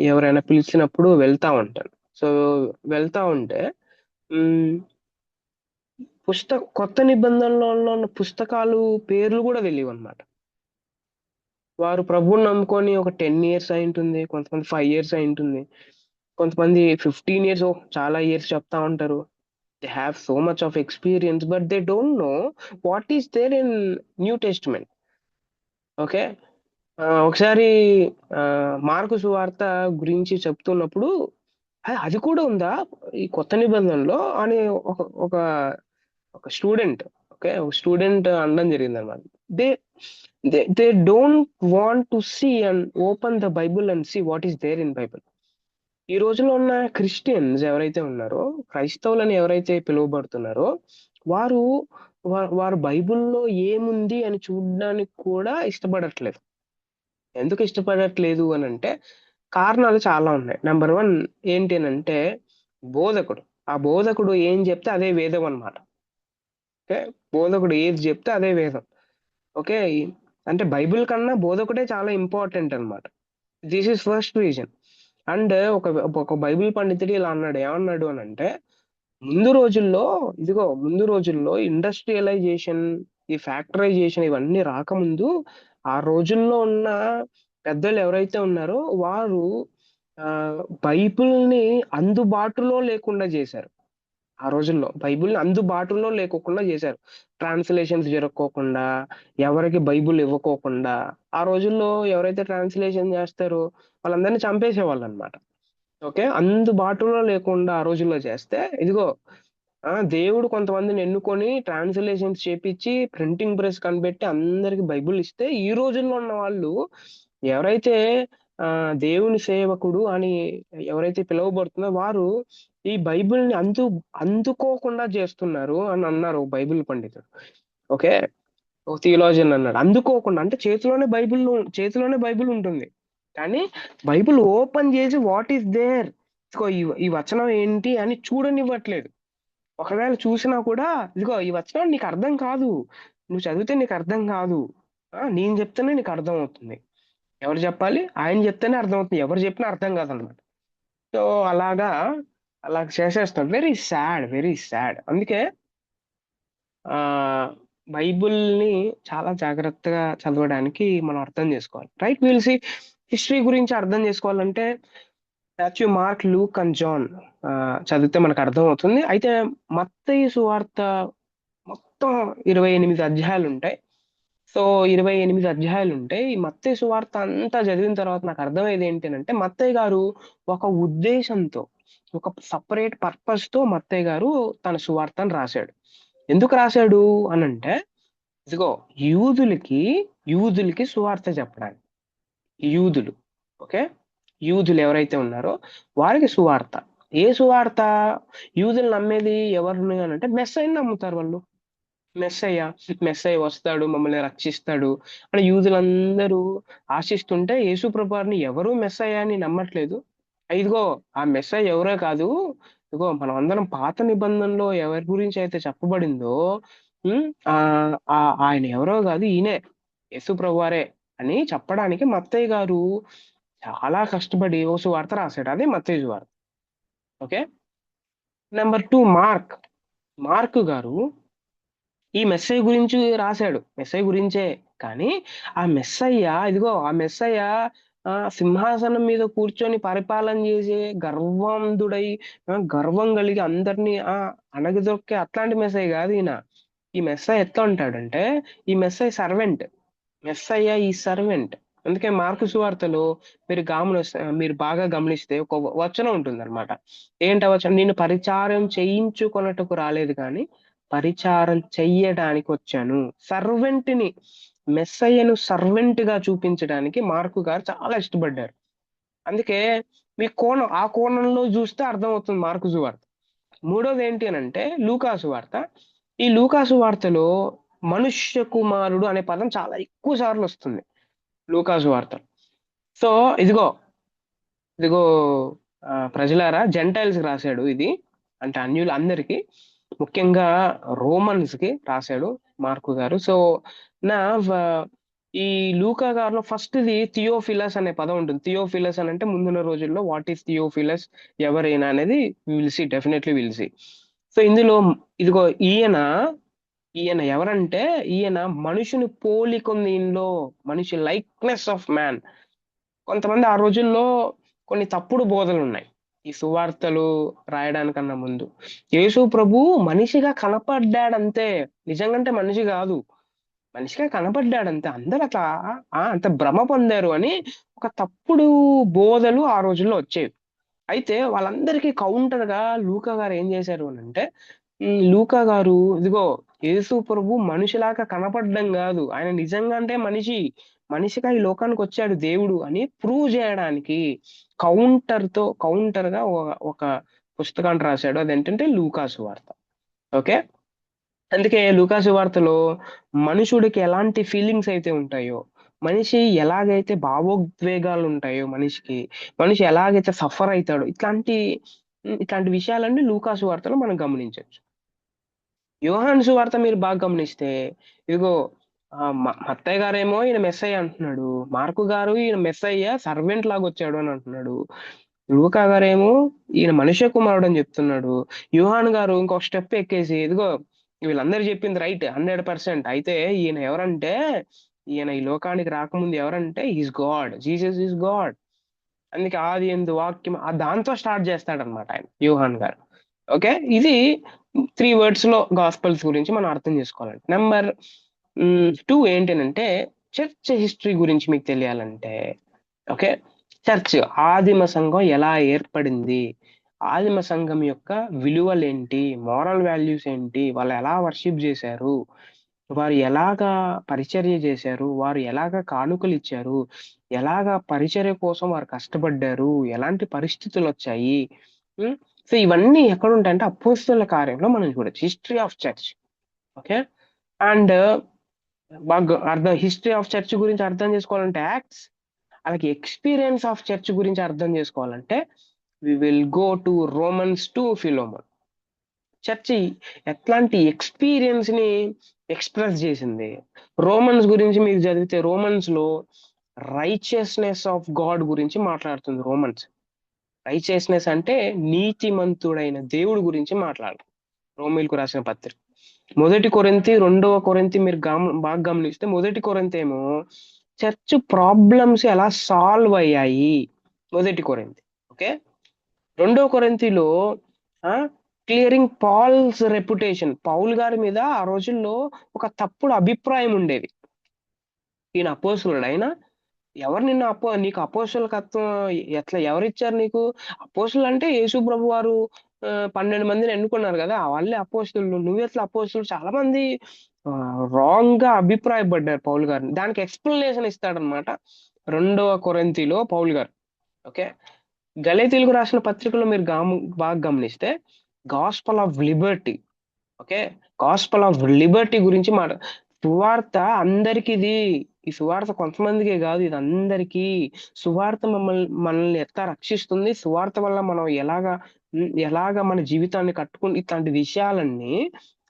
ఎవరైనా పిలిచినప్పుడు వెళ్తా ఉంటాను. సో, వెళ్తా ఉంటే హ్మ్. కొత్త నిబంధనలో ఉన్న పుస్తకాలు పేర్లు గూడా తెలీవనమాట. వారు ప్రభువుని నమ్ముకొని ఒక 10 ఇయర్స్ అయ్యుంటుంది. కొంతమంది 5 ఇయర్స్ అయ్యుంటుంది. కొంతమంది 15 ఇయర్స్ చాలా ఇయర్స్ చెప్తా ఉంటారు. They have so much of experience but they don't know what is there in New Testament. Okay. ఒకసారి మార్కు సువార్త గురించి చెప్తున్నప్పుడు అది కూడా ఉందా ఈ కొత్త నిబంధనలో అని ఒక ఒక ఒక స్టూడెంట్, ఓకే, ఒక స్టూడెంట్ అనడం జరిగిందనమాట. They they don't want to see and open the Bible and see what is there in Bible. ఈ రోజుల్లో ఉన్న క్రిస్టియన్స్ ఎవరైతే ఉన్నారో, క్రైస్తవులని ఎవరైతే పిలువబడుతున్నారో, వారు వారు బైబిల్‌లో ఏముంది అని చూడడానికి కూడా ఇష్టపడట్లేదు. ఎందుకు ఇష్టపడట్లేదు అనంటే, కారణాలు చాలా ఉన్నాయి. నంబర్ 1 ఏంటి అనంటే, బోధకుడు. ఆ బోధకుడు ఏం చెప్తే అదే వేదం అన్నమాట. ఓకే. బోధకుడు ఏది చెప్తే అదే వేదం. ఓకే. అంటే బైబిల్ కన్నా బోధకుడే చాలా ఇంపార్టెంట్ అన్నమాట. This is first reason. And ఒక బైబిల్ పండితుడు ఇలా అన్నాడు. ఏమన్నాడు అనంటే, ముందు రోజుల్లో ఇండస్ట్రియలైజేషన్, ఈ ఫ్యాక్టరైజేషన్ ఇవన్నీ రాకముందు, ఆ రోజుల్లో ఉన్న పెద్దలు ఎవరైతే ఉన్నారో వారు బైబిల్‌ని అందుబాటులో లేకుండా జేశారు. ఆ రోజుల్లో బైబిల్‌ని అందుబాటులో లేకోకుండా జేశారు. ట్రాన్స్‌లేషన్స్ జరక్కోకుండా, ఎవరికీ బైబిల్ ఇవ్వకోకుండా, ఆ రోజుల్లో ఎవరైతే ట్రాన్స్‌లేషన్ జేస్తారో వాళ్ళందరిని చంపేసేవాళ్ళనమాట. ఓకే. అందుబాటులో లేకుండా ఆ రోజుల్లో చేస్తే, దేవుడు కొంతమందిని ఎన్నుకొని ట్రాన్స్‌లేషన్స్ చేపిచ్చి, ప్రింటింగ్ ప్రెస్ కనిపెట్టి అందరికి బైబిల్ ఇస్తే, ఈ రోజుల్లో ఉన్న వాళ్ళు ఎవరైతే దేవుని సేవకుడు అని ఎవరైతే పిలువబడుతున్నారో వారు ఈ బైబిల్‌ని అందుకోకుండా చేస్తున్నారు అని అన్నారు ఒక బైబిల్ పండితుడు. ఓకే. ఒక థియోలాజియన్ అన్నాడు. అందుకోకుండా అంటే చేతిలోనే బైబిల్ ఉంటుంది. కానీ బైబిల్ ఓపెన్ చేసి వాట్ ఈస్ దేర్? ఈ వచనం ఏంటి అని చూడనివ్వట్లేదు. ఒకవేళ చూసినా కూడా ఈ వచనం నీకు అర్థం కాదు. నువ్వు చదివితే నీకు అర్థం కాదు. నేను చెప్తేనే నీకు అర్థమవుతుంది. ఎవరు చెప్పాలి? ఆయన చెప్తేనే అర్థమవుతుంది. ఎవరు చెప్పినా అర్థం కాదనమాట. సో, అలాగా అలా చేసేస్తాడు. Very sad. Very sad. అందుకే ఆహ్, బైబిల్‌ని చాలా జాగ్రత్తగా చదవడానికి మనం అర్థం చేసుకోవాలి. రైట్? విల్ సీ హిస్టరీ గురించి అర్థం చేసుకోవాలంటే Matthew, Mark, Luke and John చదివితే మనకు అర్థమవుతుంది. అయితే మత్తయి సువార్త మొత్తం 28 అధ్యాయాలుంటాయి. సో, 28 అధ్యాయాలుంటాయి. ఈ మత్తయి సువార్త అంతా చదివిన తర్వాత నాకు అర్థమయ్యేది ఏంటి అనంటే, మత్తయి గారు ఒక ఉద్దేశంతో, ఒక సెపరేట్ పర్పస్‌తో మత్తయి గారు తన సువార్తను రాసాడు. ఎందుకు రాసాడు అనంటే, ఇదిగో యూదులకి, యూదులకి సువార్త చెప్పడానికి. యూదులు. ఓకే. యూదులు ఎవరైతే ఉన్నారో వారికి సువార్త. ఏ సువార్త? యూదులు నమ్మేది ఎవరిని అనంటే మెస్సీయని నమ్ముతారు వాళ్ళు. మెస్సయ్య, మెస్సయ్య వస్తాడు, మమ్మల్ని రక్షిస్తాడు అని యూదులందరూ ఆశిస్తుంటే, యేసు ప్రభువారిని ఎవరు మెస్సయ్య అని నమ్మట్లేదు. ఇదిగో ఆ మెస్సయ్య ఎవరో కాదు. మనమందరం పాత నిబంధనలో ఎవరి గురించి అయితే చెప్పబడిందో, హ్మ్. ఆయన ఎవరో కాదు ఈయనే. యేసు ప్రభువారే అని చెప్పడానికి మత్తయి గారు చాలా కష్టపడి ఓ సువార్త రాసాడు. అదే మత్తయి సువార్త. ఓకే. Number 2 mark. మార్క్ గారు ఈ మెస్సయ్య గురించి రాసాడు. మెస్సయ్య గురించే. కానీ ఆ మెస్సయ్య సింహాసనం మీద కూర్చొని పరిపాలన చేసే గర్వంధుడై, గర్వం కలిగి అందరిని అణగదొక్కే అట్లాంటి మెస్సయ్య గాదు ఈయన. ఈ మెస్సయ్య ఎట్లా ఉంటాడంటే, ఈ మెస్సయ్య సర్వెంట్. మెస్సయ్య ఈ సర్వెంట్. అందుకే మార్కు సువార్తలో మీరు బాగా గమనిస్తే ఒక వచనం ఉంటుందన్నమాట. ఏంటా వచనం? "నేను పరిచారం చేయించుకొనుటకు రాలేదు గానీ, పరిచారం చెయ్యడానికి వచ్చాను." సర్వెంట్‌ని, మెస్సయ్యను సర్వెంట్‌గా చూపించడానికి మార్కు గారు చాలా ఇష్టపడ్డారు. అందుకే ఆ కోణంలో జూస్తే అర్థమవుతుంది మార్కు సువార్త. మూడోదేంటి అనంటే లూకా సువార్త. ఈ లూకా సువార్తలో మనుష్య కుమారుడు అనే పదం చాలా ఎక్కువ సార్లొస్తుంది లూకా సువార్తలో. సో, ఇదిగో, ఇదిగో ప్రజలారా, జెంటైల్స్‌కి రాసాడు ఇది. అంటే అన్యులందరికీ. ముఖ్యంగా రోమన్స్‌కి రాసాడు. మార్కు గారు. సో నా ఈ లూకా గారిలో ఫస్ట్‌ది థియోఫిలస్ అనే పదం ఉంటుంది. థియోఫిలస్ అనంటే ముందున్న రోజుల్లో వాట్ ఈస్ థియోఫిలస్ ఎవరైనా అనేది డెఫినైట్‌లీ విల్ సీ. సో ఇందులో ఇదిగో ఈయన ఎవరంటే ఈయన మనుషుని పోలికుంది ఈయనలో. మనిషి లైక్‌నెస్ ఆఫ్ మ్యాన్. కొంతమంది ఆ రోజుల్లో కొన్ని తప్పుడు బోధలున్నాయి. ఈ సువార్తలు రాయడానికన్నా ముందు. యేసు ప్రభువు మనిషిగా కనపడ్డాడంతే. నిజంగంటే మనిషి గాదు. మనిషిగా కనపడ్డాడంతే. అందరూ అట్లా అంత భ్రమ పొందారు అని ఒక తప్పుడు బోధలు ఆ రోజుల్లో వచ్చేవి. అయితే వాళ్ళందరికీ కౌంటర్‌గా లూకా గారు ఏం చేశారు అనంటే, లూకా గారు ఇదిగో యేసు ప్రభు మనిషిలాగా కనపడడం గాదు. ఆయన నిజంగా అంటే మనిషి. మనిషిగా ఈ లోకానికొచ్చాడు దేవుడు అని ప్రూవ్ జేయడానికి కౌంటర్‌గా ఒక పుస్తకాన్ని రాసాడు. అదేంటంటే లూకా సువార్త. ఓకే. అందుకే లూకా సువార్తలో మనుషుడికి ఎలాంటి ఫీలింగ్స్ అయితే ఉంటాయో, మనిషి ఎలాగైతే భావోద్వేగాలుంటాయో మనిషికి, మనిషి ఎలాగైతే సఫర్ అయితాడో ఇట్లాంటి విషయాలన్నీ లూకా సువార్తలో మనం గమనించొచ్చు. యోహాను సువార్త మీరు బాగా గమనిస్తే, ఇదిగో మత్తయి గారేమో ఈయన మెస్సయ్య అంటున్నాడు. మార్కు గారు ఈయన మెస్సయ్య సర్వెంట్ లాగొచ్చాడు అని అంటున్నాడు. లూకా గారేమో ఈయన మనుష్య కుమారుడు అని చెప్తున్నాడు. యోహాను గారు ఇంకొక స్టెప్ ఎక్కేసి ఇదిగో వీళ్ళందరూ చెప్పింది రైట్ 100%. అయితే ఈయన ఎవరంటే ఈయన ఈ లోకానికి రాకముందు ఎవరంటే is God. Jesus is God. అందుకే ఆది యందు వాక్యం దాంతో స్టార్ట్ చేస్తాడన్నమాట ఆయన యోహాన్ గారు. ఓకే. ఇది 3 వర్డ్స్ లో గాస్పెల్స్ గురించి మనం అర్థం చేసుకోవాలండి. నెంబర్ 2 ఏంటనంటే చర్చ్ హిస్టరీ గురించి మీకు తెలియాలంటే ఓకే. చర్చ్ ఆదిమ సంఘం ఎలా ఏర్పడింది? ఆదిమ సంఘం యొక్క విలువలేంటి? మోరల్ వాల్యూస్ ఏంటి? వాళ్ళు ఎలా వర్షిప్ జేశారు? వారు ఎలాగా పరిచర్య జేశారు? వారు ఎలాగా కానుకలిచ్చారు? ఎలాగా పరిచర్య కోసం వారు కష్టపడ్డారు? ఎలాంటి పరిస్థితులొచ్చాయి? హ్మ్. సో, ఇవన్నీ ఎక్కడుంటాయంటే అపోస్తలుల కార్యంలో మనం చూడొచ్చు. History of church. Okay. And history of church గురించి అర్థం చేసుకోవాలంటే యాక్ట్స్, అలాగే ఎక్స్‌పీరియన్స్ ఆఫ్ చర్చ్ గురించి అర్థం చేసుకోవాలంటే we will go to Romans to Philemon. Church ఎట్లాంటి ఎక్స్‌పీరియన్స్‌ని ఎక్స్‌ప్రెస్ జేసింది. రోమన్స్ గురించి మీరు చదివితే రోమన్స్‌లో రైచియస్‌నెస్ ఆఫ్ గాడ్ గురించి మాట్లాడుతుంది రోమన్స్. రైచియస్‌నెస్ అంటే నీతిమంతుడైన దేవుడి గురించి రోమీయులకు రాసిన పత్రిక. మొదటి కొరింథీ, రెండవ కొరింథీ మీరు బాగా గమనిస్తే మొదటి కొరింథేమో చర్చ్ ప్రాబ్లమ్స్ ఎలా సాల్వ్ అయ్యాయి. మొదటి కొరింథీ. ఓకే. రెండవ కొరింథీలో క్లియరింగ్ పాల్స్ రెప్యుటేషన్. పౌలు గారి మీద ఆ రోజుల్లో ఒక తప్పుడు అభిప్రాయం ఉండేది. ఈయన అపోస్తలుడు. అయినా ఎవరు నీకు అపోస్తలకత్వం ఎవరిచ్చారు నీకు? అపోస్తలులు అంటే యేసు ప్రభువారు 12 మందిని ఎన్నుకున్నారు గదా! వాళ్ళే అపోస్తలులు. నువ్వెట్లా అపోస్తలుడు? చాలా మంది రాంగ్‌గా అభిప్రాయపడ్డారు పౌలు గారిని. దానికి ఎక్స్‌ప్లనేషన్ ఇస్తాడన్నమాట. రెండవ కొరింథీలో పౌలు గారు. ఓకే. గలాతీయులకు రాసిన పత్రికలో మీరు బాగా గమనిస్తే gospel of Liberty. Okay. Gospel of Liberty గురించి సువార్త అందరికిది. ఈ సువార్త కొంతమందికే గాదు. ఇది అందరికీ. సువార్త మనల్ని ఎట్లా రక్షిస్తుంది? సువార్త వల్ల మనం ఎలాగా మన జీవితాన్ని ఇట్లాంటి విషయాలన్నీ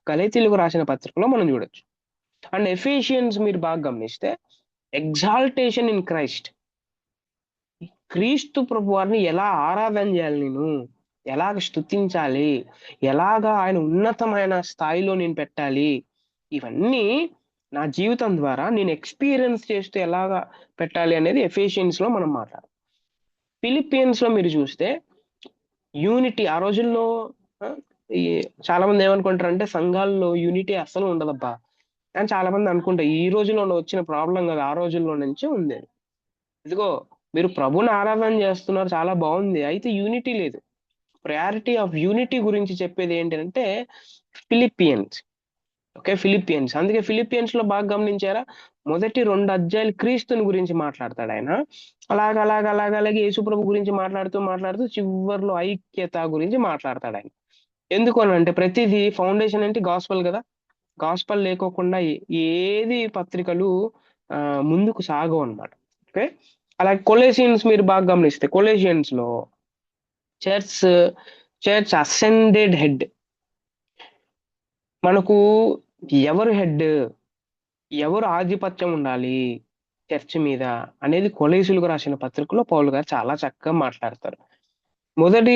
గలాతీయులకు రాసిన పత్రికలో మనం చూడొచ్చు. అండ్ ఎఫెసియన్స్ మీరు బాగా గమనిస్తే ఎగ్జాల్టేషన్ ఇన్ క్రైస్ట్. క్రీస్తు ప్రభువారిని ఎలా ఆరాధన చేయాలి నేను? ఎలాగ స్తుతించాలి? ఎలాగా ఆయన ఉన్నతమైన స్థాయిలో నేను పెట్టాలి? ఇవన్నీ నా జీవితం ద్వారా నేను ఎక్స్‌పీరియన్స్ చేస్తూ ఎలాగా పెట్టాలి అనేది ఎఫెసియన్స్‌లో మనం మాట్లాడాలి. ఫిలిపియన్స్‌లో మీరు చూస్తే యూనిటీ ఆ రోజుల్లో ఈ చాలా మంది ఏమనుకుంటారంటే సంఘాల్లో యూనిటీ అస్సలు ఉండదబ్బా! అని చాలా మంది అనుకుంటారు. ఈ రోజుల్లో వచ్చిన ప్రాబ్లమ్ కాదు. ఆ రోజుల్లో నుంచే ఉంది. ఇదిగో మీరు ప్రభువుని ఆరాధన చేస్తున్నారు చాలా బావుంది. అయితే యూనిటీ లేదు. ప్రయారిటీ ఆఫ్ యూనిటీ గురించి చెప్పేది ఏంటంటే ఫిలిపియన్స్. ఓకే. ఫిలిపియన్స్. అందుకే ఫిలిపియన్స్‌లో బాగా గమనించారా? మొదటి 2 అధ్యాయాలు క్రీస్తుని గురించి మాట్లాడతాడాయన. అలాగే యేసుప్రభు గురించి మాట్లాడుతూ చివర్లో ఐక్యత గురించి మాట్లాడతాడాయన. ఎందుకు అనంటే ప్రతిదీ ఫౌండేషన్ ఏంటి? గాస్పెల్ గదా! గాస్పెల్ లేకోకుండా ఏది పత్రికలు ముందుకు సాగవన్నమాట. ఓకే. అలాగే కొలెసియన్స్ మీరు బాగా గమనిస్తే కొలెసియన్స్‌లో చర్చ్ అసెండెడ్ హెడ్. మనకు ఎవరు హెడ్, ఎవరు ఆధిపత్యం ఉండాలి చర్చ్ మీద అనేది కొలెసీయులకు రాసిన పత్రికలో పౌలు గారు చాలా చక్కగా మాట్లాడతారు. మొదటి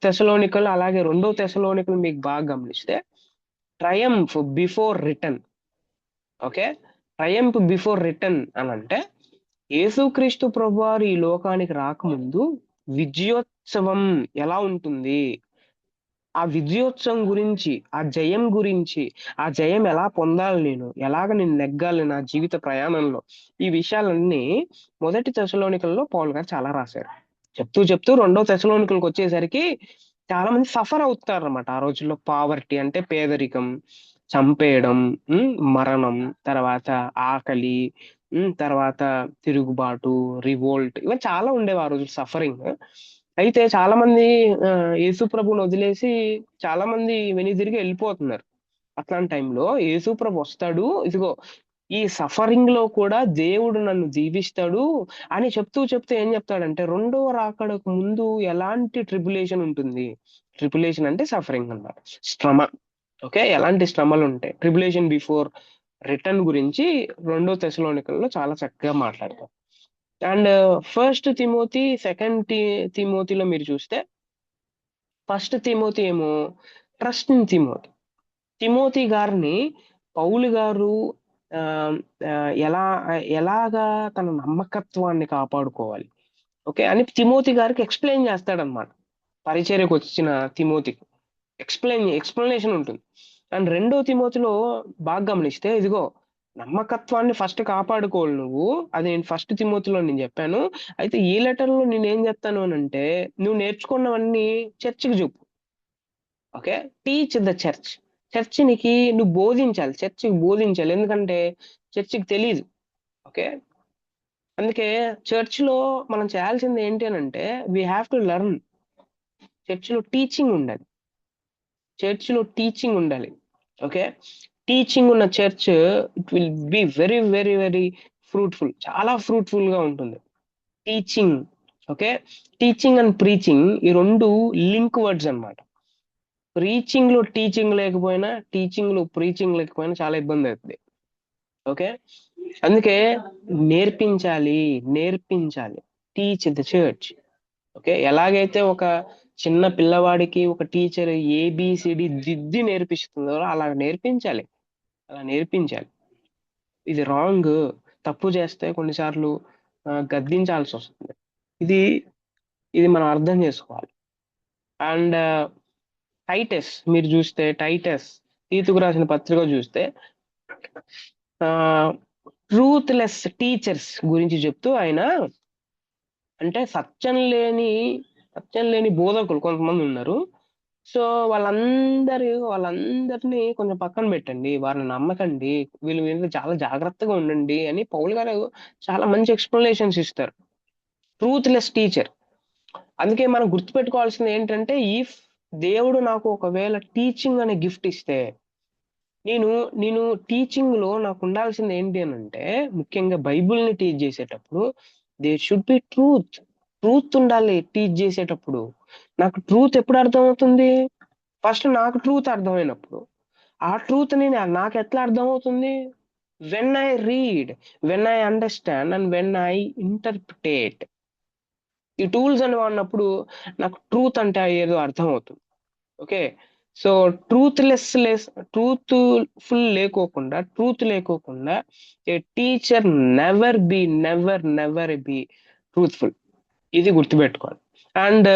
తెసలోనికలు అలాగే రెండో తెసలోనికలు మీకు బాగా గమనిస్తే Triumph before return. Okay, Triumph before return అని అంటే యేసుక్రీస్తు ప్రభువారు ఈ లోకానికి రాకముందు విజయోత్సవం ఎలా ఉంటుంది, ఆ విజయోత్సవం గురించి, ఆ జయం గురించి, ఆ జయం ఎలా పొందాలి, నేను నెగ్గాలి నా జీవిత ప్రయాణంలో, ఈ విషయాలన్నీ మొదటి తెసలోనికల్లో పౌలు గారు చాలా రాశారు. చెప్తూ చెప్తూ రెండో తెసలోనికలకు వచ్చేసరికి చాలా మంది సఫర్ అవుతారు అనమాట. ఆ రోజుల్లో పావర్టీ అంటే పేదరికం, చంపేయడం, మరణం, తర్వాత ఆకలి, తర్వాత తిరుగుబాటు, రివోల్ట్, ఇవన్నీ చాలా ఉండేవి ఆ రోజు సఫరింగ్. అయితే చాలా మంది యేసు ప్రభుని వదిలేసి చాలా మంది వెనుదిరిగి వెళ్ళిపోతున్నారు. అట్లాంటి టైంలో యేసు ప్రభు వస్తాడు, ఇదిగో ఈ సఫరింగ్ లో కూడా దేవుడు నన్ను దీవిస్తాడు అని చెప్తూ చెప్తూ ఏం చెప్తాడంటే రెండవ రాకడకు ముందు ఎలాంటి ట్రిబులేషన్ ఉంటుంది. ట్రిబులేషన్ అంటే సఫరింగ్ అన్నమాట, శ్రమ. ఓకే, ఎలాంటి శ్రమలు ఉంటాయి, ట్రిబులేషన్ బిఫోర్ రిటర్న్ గురించి రెండో తెసలోనికల్లో చాలా చక్కగా మాట్లాడతారు. అండ్ ఫస్ట్ తిమోతి, సెకండ్ తిమోతిలో మీరు చూస్తే ఫస్ట్ తిమోతి ఏమో ట్రస్ట్ ఇన్ తిమోతి. తిమోతి గారిని పౌలు గారు ఆ, ఆ, ఎలా ఎలాగా తన నమ్మకత్వాన్ని కాపాడుకోవాలి, ఓకే అని తిమోతి గారికి ఎక్స్ప్లెయిన్ చేస్తాడనమాట. పరిచర్యకు వచ్చిన తిమోతికి ఎక్స్ప్లెనేషన్ ఉంటుంది. అండ్ రెండో తిమోతిలో బాగా గమనిస్తే ఇదిగో నమ్మకత్వాన్ని ఫస్ట్ కాపాడుకోవాలి నువ్వు, అది నేను ఫస్ట్ తిమోతిలో నేను చెప్పాను. అయితే ఈ లెటర్లో నేను ఏం చెప్తాను అని అంటే నువ్వు నేర్చుకున్నవన్నీ చర్చికి చెప్పు. Okay, teach the church. చర్చినికి నువ్వు బోధించాలి, చర్చికి బోధించాలి, ఎందుకంటే చర్చికి తెలియదు. ఓకే, అందుకే చర్చ్లో మనం చేయాల్సింది ఏంటి అని అంటే వీ హ్యావ్ టు లెర్న్. చర్చ్లో టీచింగ్ ఉండాలి, చర్చ్లో టీచింగ్ ఉండాలి. ఓకే, టీచింగ్ ఉన్న church it will be very very very fruitful, చాలా ఫ్రూట్ఫుల్ గా ఉంటుంది teaching. Okay, teaching and preaching ఈ రెండు లింక్ వర్డ్స్ అన్నమాట. ప్రీచింగ్ లో టీచింగ్ లేకపోయినా, టీచింగ్ లో ప్రీచింగ్ లేకపోయినా చాలా ఇబ్బంది అవుతుంది. ఓకే, అందుకే నేర్పించాలి, నేర్పించాలి, టీచ్ ద చర్చ్. ఓకే, ఎలాగైతే ఒక చిన్న పిల్లవాడికి ఒక టీచర్ ఏబిసిడి దిద్ది నేర్పిస్తుందో అలా నేర్పించాలి, అలా నేర్పించాలి. ఇది రాంగ్, తప్పు చేస్తే కొన్నిసార్లు గద్దించాల్సి వస్తుంది. ఇది ఇది మనం అర్థం చేసుకోవాలి. అండ్ టైటస్ మీరు చూస్తే, టైటస్ తీతుకు రాసిన పత్రిక చూస్తే ట్రూత్లెస్ టీచర్స్ గురించి చెప్తూ ఆయన అంటే సత్యం లేని బోధకులు కొంతమంది ఉన్నారు. సో వాళ్ళందరినీ కొంచెం పక్కన పెట్టండి, వారిని నమ్మకండి, వీళ్ళు మీద చాలా జాగ్రత్తగా ఉండండి అని పౌల్ గారు చాలా మంచి ఎక్స్ప్లెనేషన్స్ ఇస్తారు. ట్రూత్లెస్ టీచర్. అందుకే మనం గుర్తుపెట్టుకోవాల్సింది ఏంటంటే ఇఫ్ దేవుడు నాకు ఒకవేళ టీచింగ్ అనే గిఫ్ట్ ఇస్తే నేను నేను టీచింగ్ లో నాకు ఉండాల్సింది ఏంటి అని అంటే ముఖ్యంగా బైబుల్ ని టీచ్ చేసేటప్పుడు there should be truth. Truth ఉండాలి టీచ్ చేసేటప్పుడు. నాకు ట్రూత్ ఎప్పుడు అర్థమవుతుంది, ఫస్ట్ నాకు ట్రూత్ అర్థమైనప్పుడు. ఆ ట్రూత్ ని నాకు ఎట్లా అర్థమవుతుంది, when I read, when I understand and when I ఇంటర్ప్రిటేట్. ఈ టూల్స్ అని వాడినప్పుడు నాకు ట్రూత్ అంటే ఏదో అర్థం అవుతుంది. ఓకే, సో ట్రూత్ ఫుల్ లేకోకుండా, ట్రూత్ లేకోకుండా ఏ టీచర్ నెవర్ బి ట్రూత్ఫుల్. ఇది గుర్తుపెట్టుకోవాలి. అండ్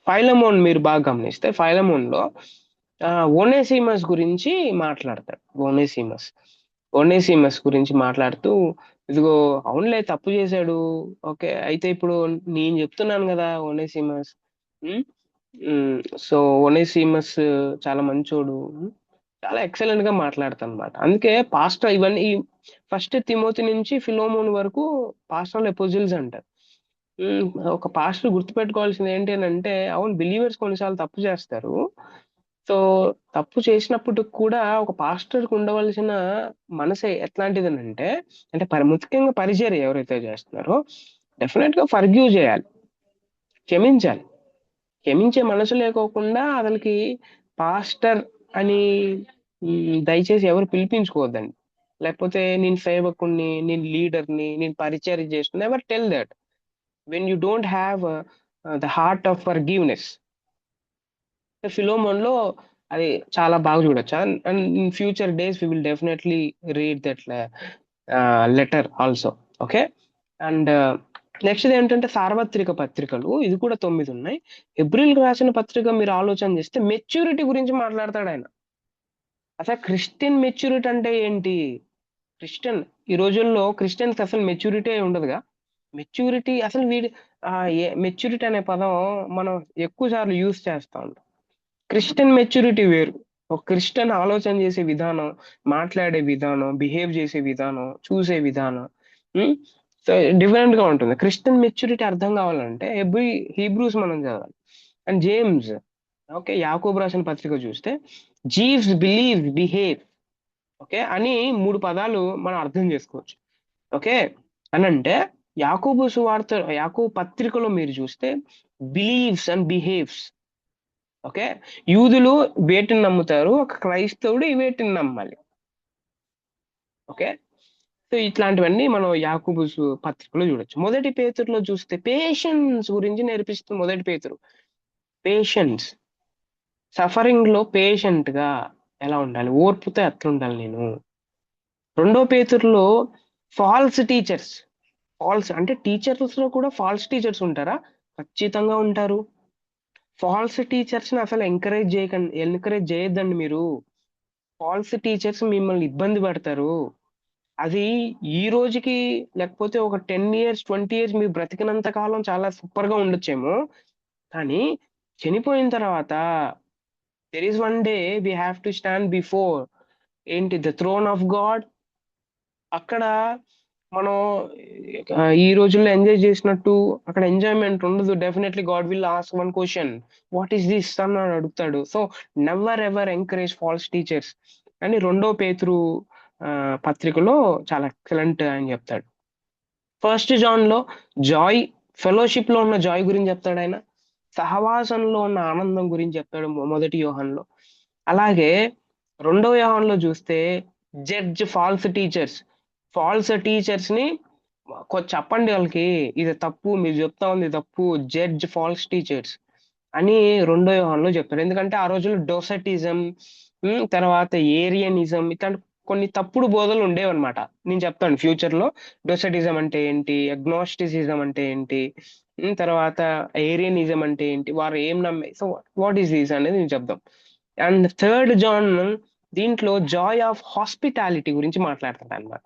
ఫైలమోన్ మీరు బాగా గమనిస్తే ఫైలమోన్ లో ఓనేసిమస్ గురించి మాట్లాడతాడు. ఓనేసిమస్ గురించి మాట్లాడుతూ ఇదిగో అవునులే తప్పు చేశాడు, ఓకే అయితే ఇప్పుడు నేను చెప్తున్నాను కదా ఓనేసిమస్, సో ఒనేసిమస్ చాలా మంచోడు, చాలా ఎక్సలెంట్ గా మాట్లాడతాను అనమాట. అందుకే పాస్టర్ ఇవన్నీ ఫస్ట్ తిమోతి నుంచి ఫిలోమోన్ వరకు పాస్టర్ల ఎపోజిల్స్ అంటారు. ఉమ్, ఒక పాస్టర్ గుర్తుపెట్టుకోవాల్సింది ఏంటి అని అంటే అవును బిలీవర్స్ కొన్నిసార్లు తప్పు చేస్తారు. సో తప్పు చేసినప్పుడు కూడా ఒక పాస్టర్ కు ఉండవలసిన మనసే ఎట్లాంటిది అంటే ముఖ్యంగా పరిచర్య ఎవరైతే చేస్తున్నారో డెఫినెట్ గా ఫర్గ్యూ చేయాలి, క్షమించాలి. క్షమించే మనసు లేకోకుండా అతనికి పాస్టర్ అని దయచేసి ఎవరు పిలిపించుకోవద్దండి. లేకపోతే నేను సేవకుణ్ణి, నేను లీడర్ని, నేను పరిచర్య చేస్తున్నా, ever tell that when you don't have the heart of forgiveness. Philemon లో అది చాలా బాగా చూడొచ్చు. And in future days we will definitely read that letter also. Okay. And next ఏంటంటే సార్వత్రిక పత్రికలు, ఇది కూడా 9 ఉన్నాయి. ఏప్రిల్కి రాసిన పత్రిక మీరు ఆలోచన చేస్తే మెచ్యూరిటీ గురించి మాట్లాడతాడు ఆయన. అసలు క్రిస్టియన్ మెచ్యూరిటీ అంటే ఏంటి? క్రిస్టియన్ ఈ రోజుల్లో క్రిస్టియన్స్ అసలు మెచ్యూరిటీ ఉండదుగా. మెచ్యూరిటీ అసలు మెచ్యూరిటీ అనే పదం మనం ఎక్కువ సార్లు యూజ్ చేస్తా ఉంటాం. క్రిస్టియన్ మెచ్యూరిటీ వేరు. ఒక క్రిస్టియన్ ఆలోచన చేసే విధానం, మాట్లాడే విధానం, బిహేవ్ చేసే విధానం, చూసే విధానం సో డిఫరెంట్ గా ఉంటుంది. క్రిస్టియన్ మెచ్యూరిటీ అర్థం కావాలంటే హీబ్రూస్ మనం చదవాలి. అండ్ జేమ్స్, ఓకే, యాకోబు రాసిన పత్రిక చూస్తే జీవ్స్, బిలీవ్, బిహేవ్, ఓకే అని 3 పదాలు మనం అర్థం చేసుకోవచ్చు. ఓకే అని అంటే యాకోబు పత్రికలో మీరు చూస్తే బిలీవ్స్ అండ్ బిహేవ్స్. ఓకే, యూదులు వేటిని నమ్ముతారు, ఒక క్రైస్తవుడు ఈ వేటిని నమ్మాలి. ఓకే, సో ఇట్లాంటివన్నీ మనం యాకోబు పత్రికలో చూడొచ్చు. మొదటి పేతురులో చూస్తే పేషెన్స్ గురించి నేర్పిస్తుంది. మొదటి పేతురు పేషెన్స్, సఫరింగ్ లో పేషెంట్ గా ఎలా ఉండాలి, ఓర్పుతో ఎట్లా ఉండాలి నేను. రెండో పేతురులో ఫాల్స్ టీచర్స్, ఫాల్స్ అంటే టీచర్స్ లో కూడా ఫాల్స్ టీచర్స్ ఉంటారా? ఖచ్చితంగా ఉంటారు. ఫాల్స్ టీచర్స్ ని అసలు ఎంకరేజ్ చేయొద్దండి మీరు. ఫాల్స్ టీచర్స్ మిమ్మల్ని ఇబ్బంది పెడతారు. అది ఈ రోజుకి, లేకపోతే ఒక 10 years 20 years మీరు బ్రతికినంత కాలం చాలా సూపర్ గా ఉండొచ్చేమో, కానీ చనిపోయిన తర్వాత there is one day we have to stand before the throne of God. అక్కడ మనం ఈ రోజుల్లో ఎంజాయ్ చేసినట్టు అక్కడ ఎంజాయ్మెంట్ ఉండదు. Definitely God will ask one question, what is this అని అడుగుతాడు. So never ever encourage false teachers అని రెండో పేతురు పత్రికలో చాలా ఎక్సలెంట్ అని చెప్తాడు. ఫస్ట్ జాన్ లో జాయ్, ఫెలోషిప్ లో ఉన్న జాయ్ గురించి చెప్తాడు ఆయన. సహవాసంలో ఉన్న ఆనందం గురించి చెప్తాడు మొదటి యోహాన్లో. అలాగే రెండవ యోహాన్లో చూస్తే జడ్జ్ ఫాల్స్ టీచర్స్ ని చెప్పండి వాళ్ళకి, ఇది తప్పు, మీరు చెప్తా ఉంది తప్పు, జడ్జ్ ఫాల్స్ టీచర్స్ అని రెండో యోహాన్లో చెప్తాడు. ఎందుకంటే ఆ రోజుల్లో డోసటిజం, తర్వాత ఏరియనిజం, ఇట్లాంటి కొన్ని తప్పుడు బోధలు ఉండేవన్నమాట. నేను చెప్తాను ఫ్యూచర్ లో డోసటిజం అంటే ఏంటి, అగ్నోస్టిసిజం అంటే ఏంటి, తర్వాత ఏరియనిజం అంటే ఏంటి, వారు ఏం నమ్మే, సో వాట్ ఈస్ దిస్ అనేది నేను చెప్దాం. అండ్ థర్డ్ జాన్ దీంట్లో జాయ్ ఆఫ్ హాస్పిటాలిటీ గురించి మాట్లాడతాడు అనమాట.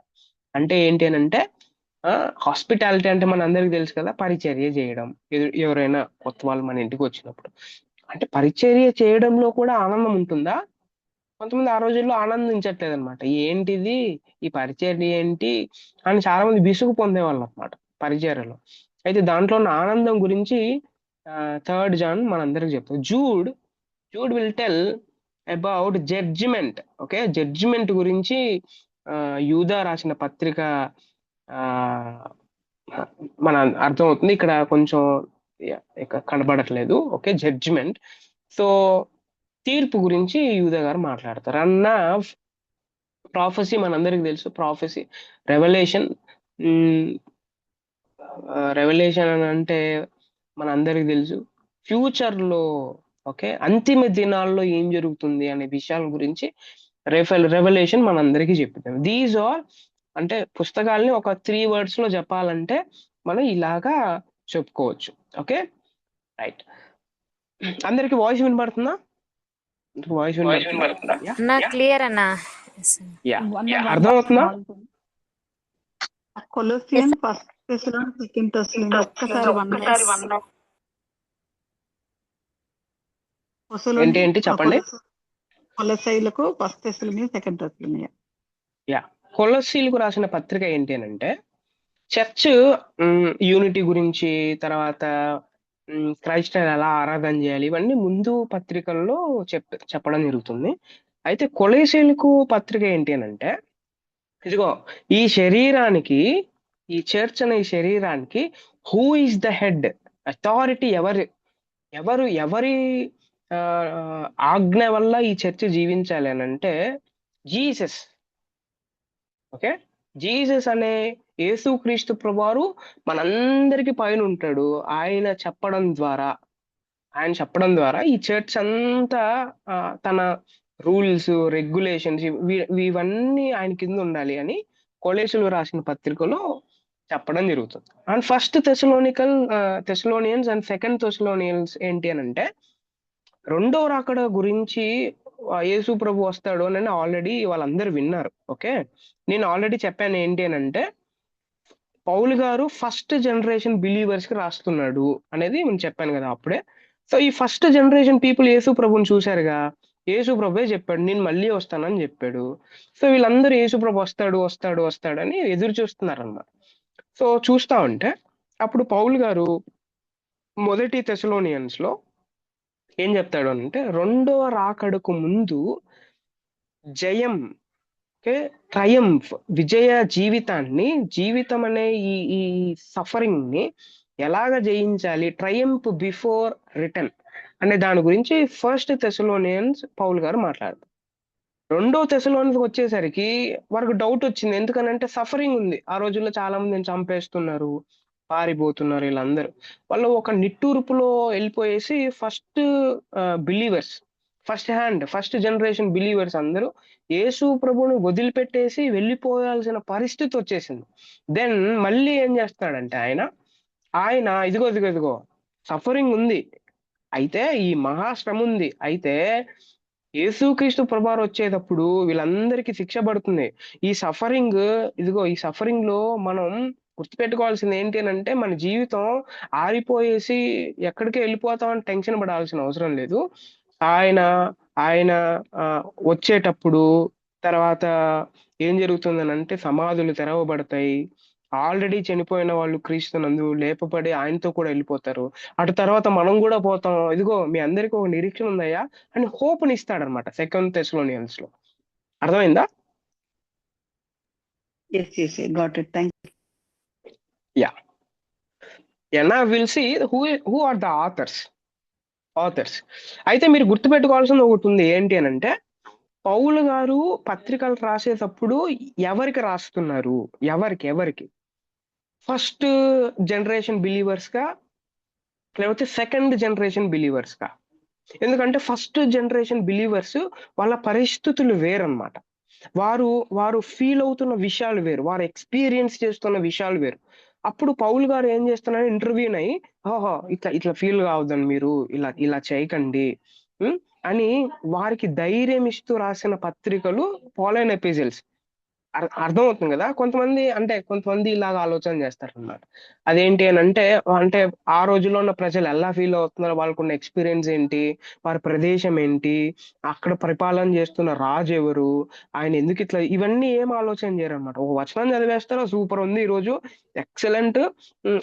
అంటే ఏంటి అని అంటే హాస్పిటాలిటీ అంటే మన అందరికి తెలుసు కదా, పరిచర్య చేయడం. ఎవరైనా కొత్త వాళ్ళు మన ఇంటికి వచ్చినప్పుడు, అంటే పరిచర్య చేయడంలో కూడా ఆనందం ఉంటుందా? కొంతమంది ఆ రోజుల్లో ఆనందించట్లేదు అనమాట. ఏంటిది ఈ పరిచర్య ఏంటి అని చాలా మంది విసుగు పొందేవాళ్ళు అనమాట పరిచర్యలో. అయితే దాంట్లో ఉన్న ఆనందం గురించి థర్డ్ జాన్ మనందరికి చెప్తాం. Jude will tell about judgment. Okay, judgment గురించి యూదా రాసిన పత్రిక మన అర్థమవుతుంది. ఇక్కడ కొంచెం కనబడట్లేదు. Okay, judgement. సో తీర్పు గురించి యూదా గారు మాట్లాడతారు. అన్న ప్రాఫెసీ మనందరికి తెలుసు. Prophecy, revolution. రెవల్యూషన్ అని అంటే మనందరికి తెలుసు ఫ్యూచర్ లో, ఓకే, అంతిమ దినాల్లో ఏం జరుగుతుంది అనే విషయాల గురించి రెవల్యూషన్ మనందరికీ చెప్తాం. దీస్ ఆర్ అంటే పుస్తకాల్ని ఒక 3 words లో చెప్పాలంటే మనం ఇలాగా చెప్పుకోవచ్చు. Okay, right. అందరికి వాయిస్ వినపడుతుందా? వాయిస్ వినపడుతుందా? అన్నా క్లియర్ అన్నా. యా, అర్థమవుతుందా? కొలోసియన్, ఫస్ట్ థెస్సలోనికీ, సెకండ్ థెస్సలోనికీ ఒక్కసారి ఏంటి చెప్పండి. కొలొస్సీలకు first Thessaloniki, second Thessaloniki. Yeah, కొలొస్సీలకు రాసిన పత్రిక ఏంటి అని అంటే చర్చ్ యూనిటీ గురించి, తర్వాత క్రైస్ట్ ఎలా ఆరాధన చేయాలి, ఇవన్నీ ముందు పత్రికల్లో చెప్పడం జరుగుతుంది. అయితే కొలొస్సీలకు పత్రిక ఏంటి అని అంటే, ఇదిగో ఈ శరీరానికి, ఈ చర్చ్ అనే ఈ శరీరానికి who is the head, authority ఎవరి ఆజ్ఞ వల్ల ఈ చర్చ్ జీవించాలి అని అంటే జీసస్. ఓకే, జీసస్ అనే యేసుక్రీస్తు ప్రభువారు మనందరికి పైన ఉంటాడు. ఆయన చెప్పడం ద్వారా ఈ చర్చ్ అంతా తన రూల్స్, రెగ్యులేషన్స్ ఇవన్నీ ఆయన కింద ఉండాలి అని కొలెసులు రాసిన పత్రికలో చెప్పడం జరుగుతుంది. And first Thessalonians and second Thessalonians ఏంటి అని అంటే, రెండో రాకడ గురించి యేసు ప్రభు వస్తాడు అని ఆల్రెడీ వాళ్ళందరూ విన్నారు. ఓకే, నేను ఆల్రెడీ చెప్పాను ఏంటి అని అంటే, పౌలు గారు ఫస్ట్ జనరేషన్ బిలీవర్స్ కి రాస్తున్నాడు అనేది నేను చెప్పాను కదా అప్పుడే. సో ఈ ఫస్ట్ జనరేషన్ పీపుల్ యేసు ప్రభుని చూశారుగా, యేసు ప్రభువే చెప్పాడు నేను మళ్ళీ వస్తానని చెప్పాడు. సో వీళ్ళందరూ యేసు ప్రభు వస్తాడు వస్తాడు వస్తాడు అని ఎదురు చూస్తున్నారు అన్నమాట. సో చూస్తా ఉంటే అప్పుడు పౌలు గారు మొదటి థెసలోనియన్స్ లో ఏం చెప్తాడు అంటే, రెండవ రాకడకు ముందు జయం, ఓకే, ట్రయంఫ్, విజయ జీవితం అనే ఈ సఫరింగ్ ని ఎలాగ జయించాలి, ట్రయంఫ్ బిఫోర్ రిటర్న్ అనే దాని గురించి ఫస్ట్ థెసలోనియన్స్ పౌల్ గారు మాట్లాడతారు. రెండో థెసలోనియన్స్ వచ్చేసరికి వారికి డౌట్ వచ్చింది. ఎందుకనంటే సఫరింగ్ ఉంది. ఆ రోజుల్లో చాలా మందిని చంపేస్తున్నారు, పారిపోతున్నారు వీళ్ళందరూ. వాళ్ళు ఒక నిట్టూర్పులో వెళ్ళిపోయేసి ఫస్ట్ జనరేషన్ బిలీవర్స్ అందరూ యేసు ప్రభువుని వదిలిపెట్టేసి వెళ్ళిపోయాల్సిన పరిస్థితి వచ్చేసింది. దెన్ మళ్ళీ ఏం చేస్తాడంటే ఆయన ఇదిగో సఫరింగ్ ఉంది, అయితే ఈ మహాశ్రమ ఉంది, అయితే యేసుక్రీస్తు ప్రభువారు వచ్చేటప్పుడు వీళ్ళందరికీ శిక్ష పడుతుంది. ఈ సఫరింగ్ లో మనం గుర్తుపెట్టుకోవాల్సింది ఏంటి అని అంటే, మన జీవితం ఆరిపోయేసి ఎక్కడికి వెళ్ళిపోతామని టెన్షన్ పడాల్సిన అవసరం లేదు. ఆయన ఆయన వచ్చేటప్పుడు తర్వాత ఏం జరుగుతుందని అంటే, సమాధులు తెరవబడతాయి, ఆల్రెడీ చనిపోయిన వాళ్ళు క్రీస్తునందు లేపబడి ఆయనతో కూడా వెళ్ళిపోతారు. అటు తర్వాత మనం కూడా పోతాం, ఇదిగో మీ అందరికీ ఒక నిరీక్షణ ఉందయ్యా అని హోప్ని ఇస్తాడనమాట సెకండ్ థెసలోనియన్స్ లో. అర్థమైందా? yes, got it, thank you. Yeah. now we'll see who are the authors. అయితే మీరు గుర్తుపెట్టుకోవాల్సింది ఒకటి ఉంది. ఏంటి అని అంటే, పౌలు గారు పత్రికలు రాసేటప్పుడు ఎవరికి రాస్తున్నారు, ఎవరికి ఫస్ట్ జనరేషన్ బిలీవర్స్ గా లేకపోతే సెకండ్ జనరేషన్ బిలీవర్స్ గా? ఎందుకంటే ఫస్ట్ జనరేషన్ బిలీవర్స్ వాళ్ళ పరిస్థితులు వేరన్నమాట. వారు ఫీల్ అవుతున్న విషయాలు వేరు, వారు ఎక్స్పీరియన్స్ చేస్తున్న విషయాలు వేరు. అప్పుడు పౌలు గారు ఏం చేస్తున్నారు, ఇంటర్వ్యూని అయ్యి ఇట్లా ఫీల్ కావద్దని మీరు, ఇలా చేయకండి అని వారికి ధైర్యం ఇస్తూ రాసిన పత్రికలు పాలైన్ ఎపిజిల్స్. అర్థమవుతుంది కదా? కొంతమంది ఇలాగ ఆలోచన చేస్తారు అన్నమాట. అదేంటి అని అంటే ఆ రోజుల్లో ఉన్న ప్రజలు ఎలా ఫీల్ అవుతున్నారు, వాళ్ళకున్న ఎక్స్పీరియన్స్ ఏంటి, వారి ప్రదేశం ఏంటి, అక్కడ పరిపాలన చేస్తున్న రాజు ఎవరు, ఆయన ఎందుకు ఇట్లా, ఇవన్నీ ఏం ఆలోచన చేయరు అనమాట. ఒక వచనం చదివేస్తారో సూపర్ ఉంది ఈరోజు, ఎక్సలెంట్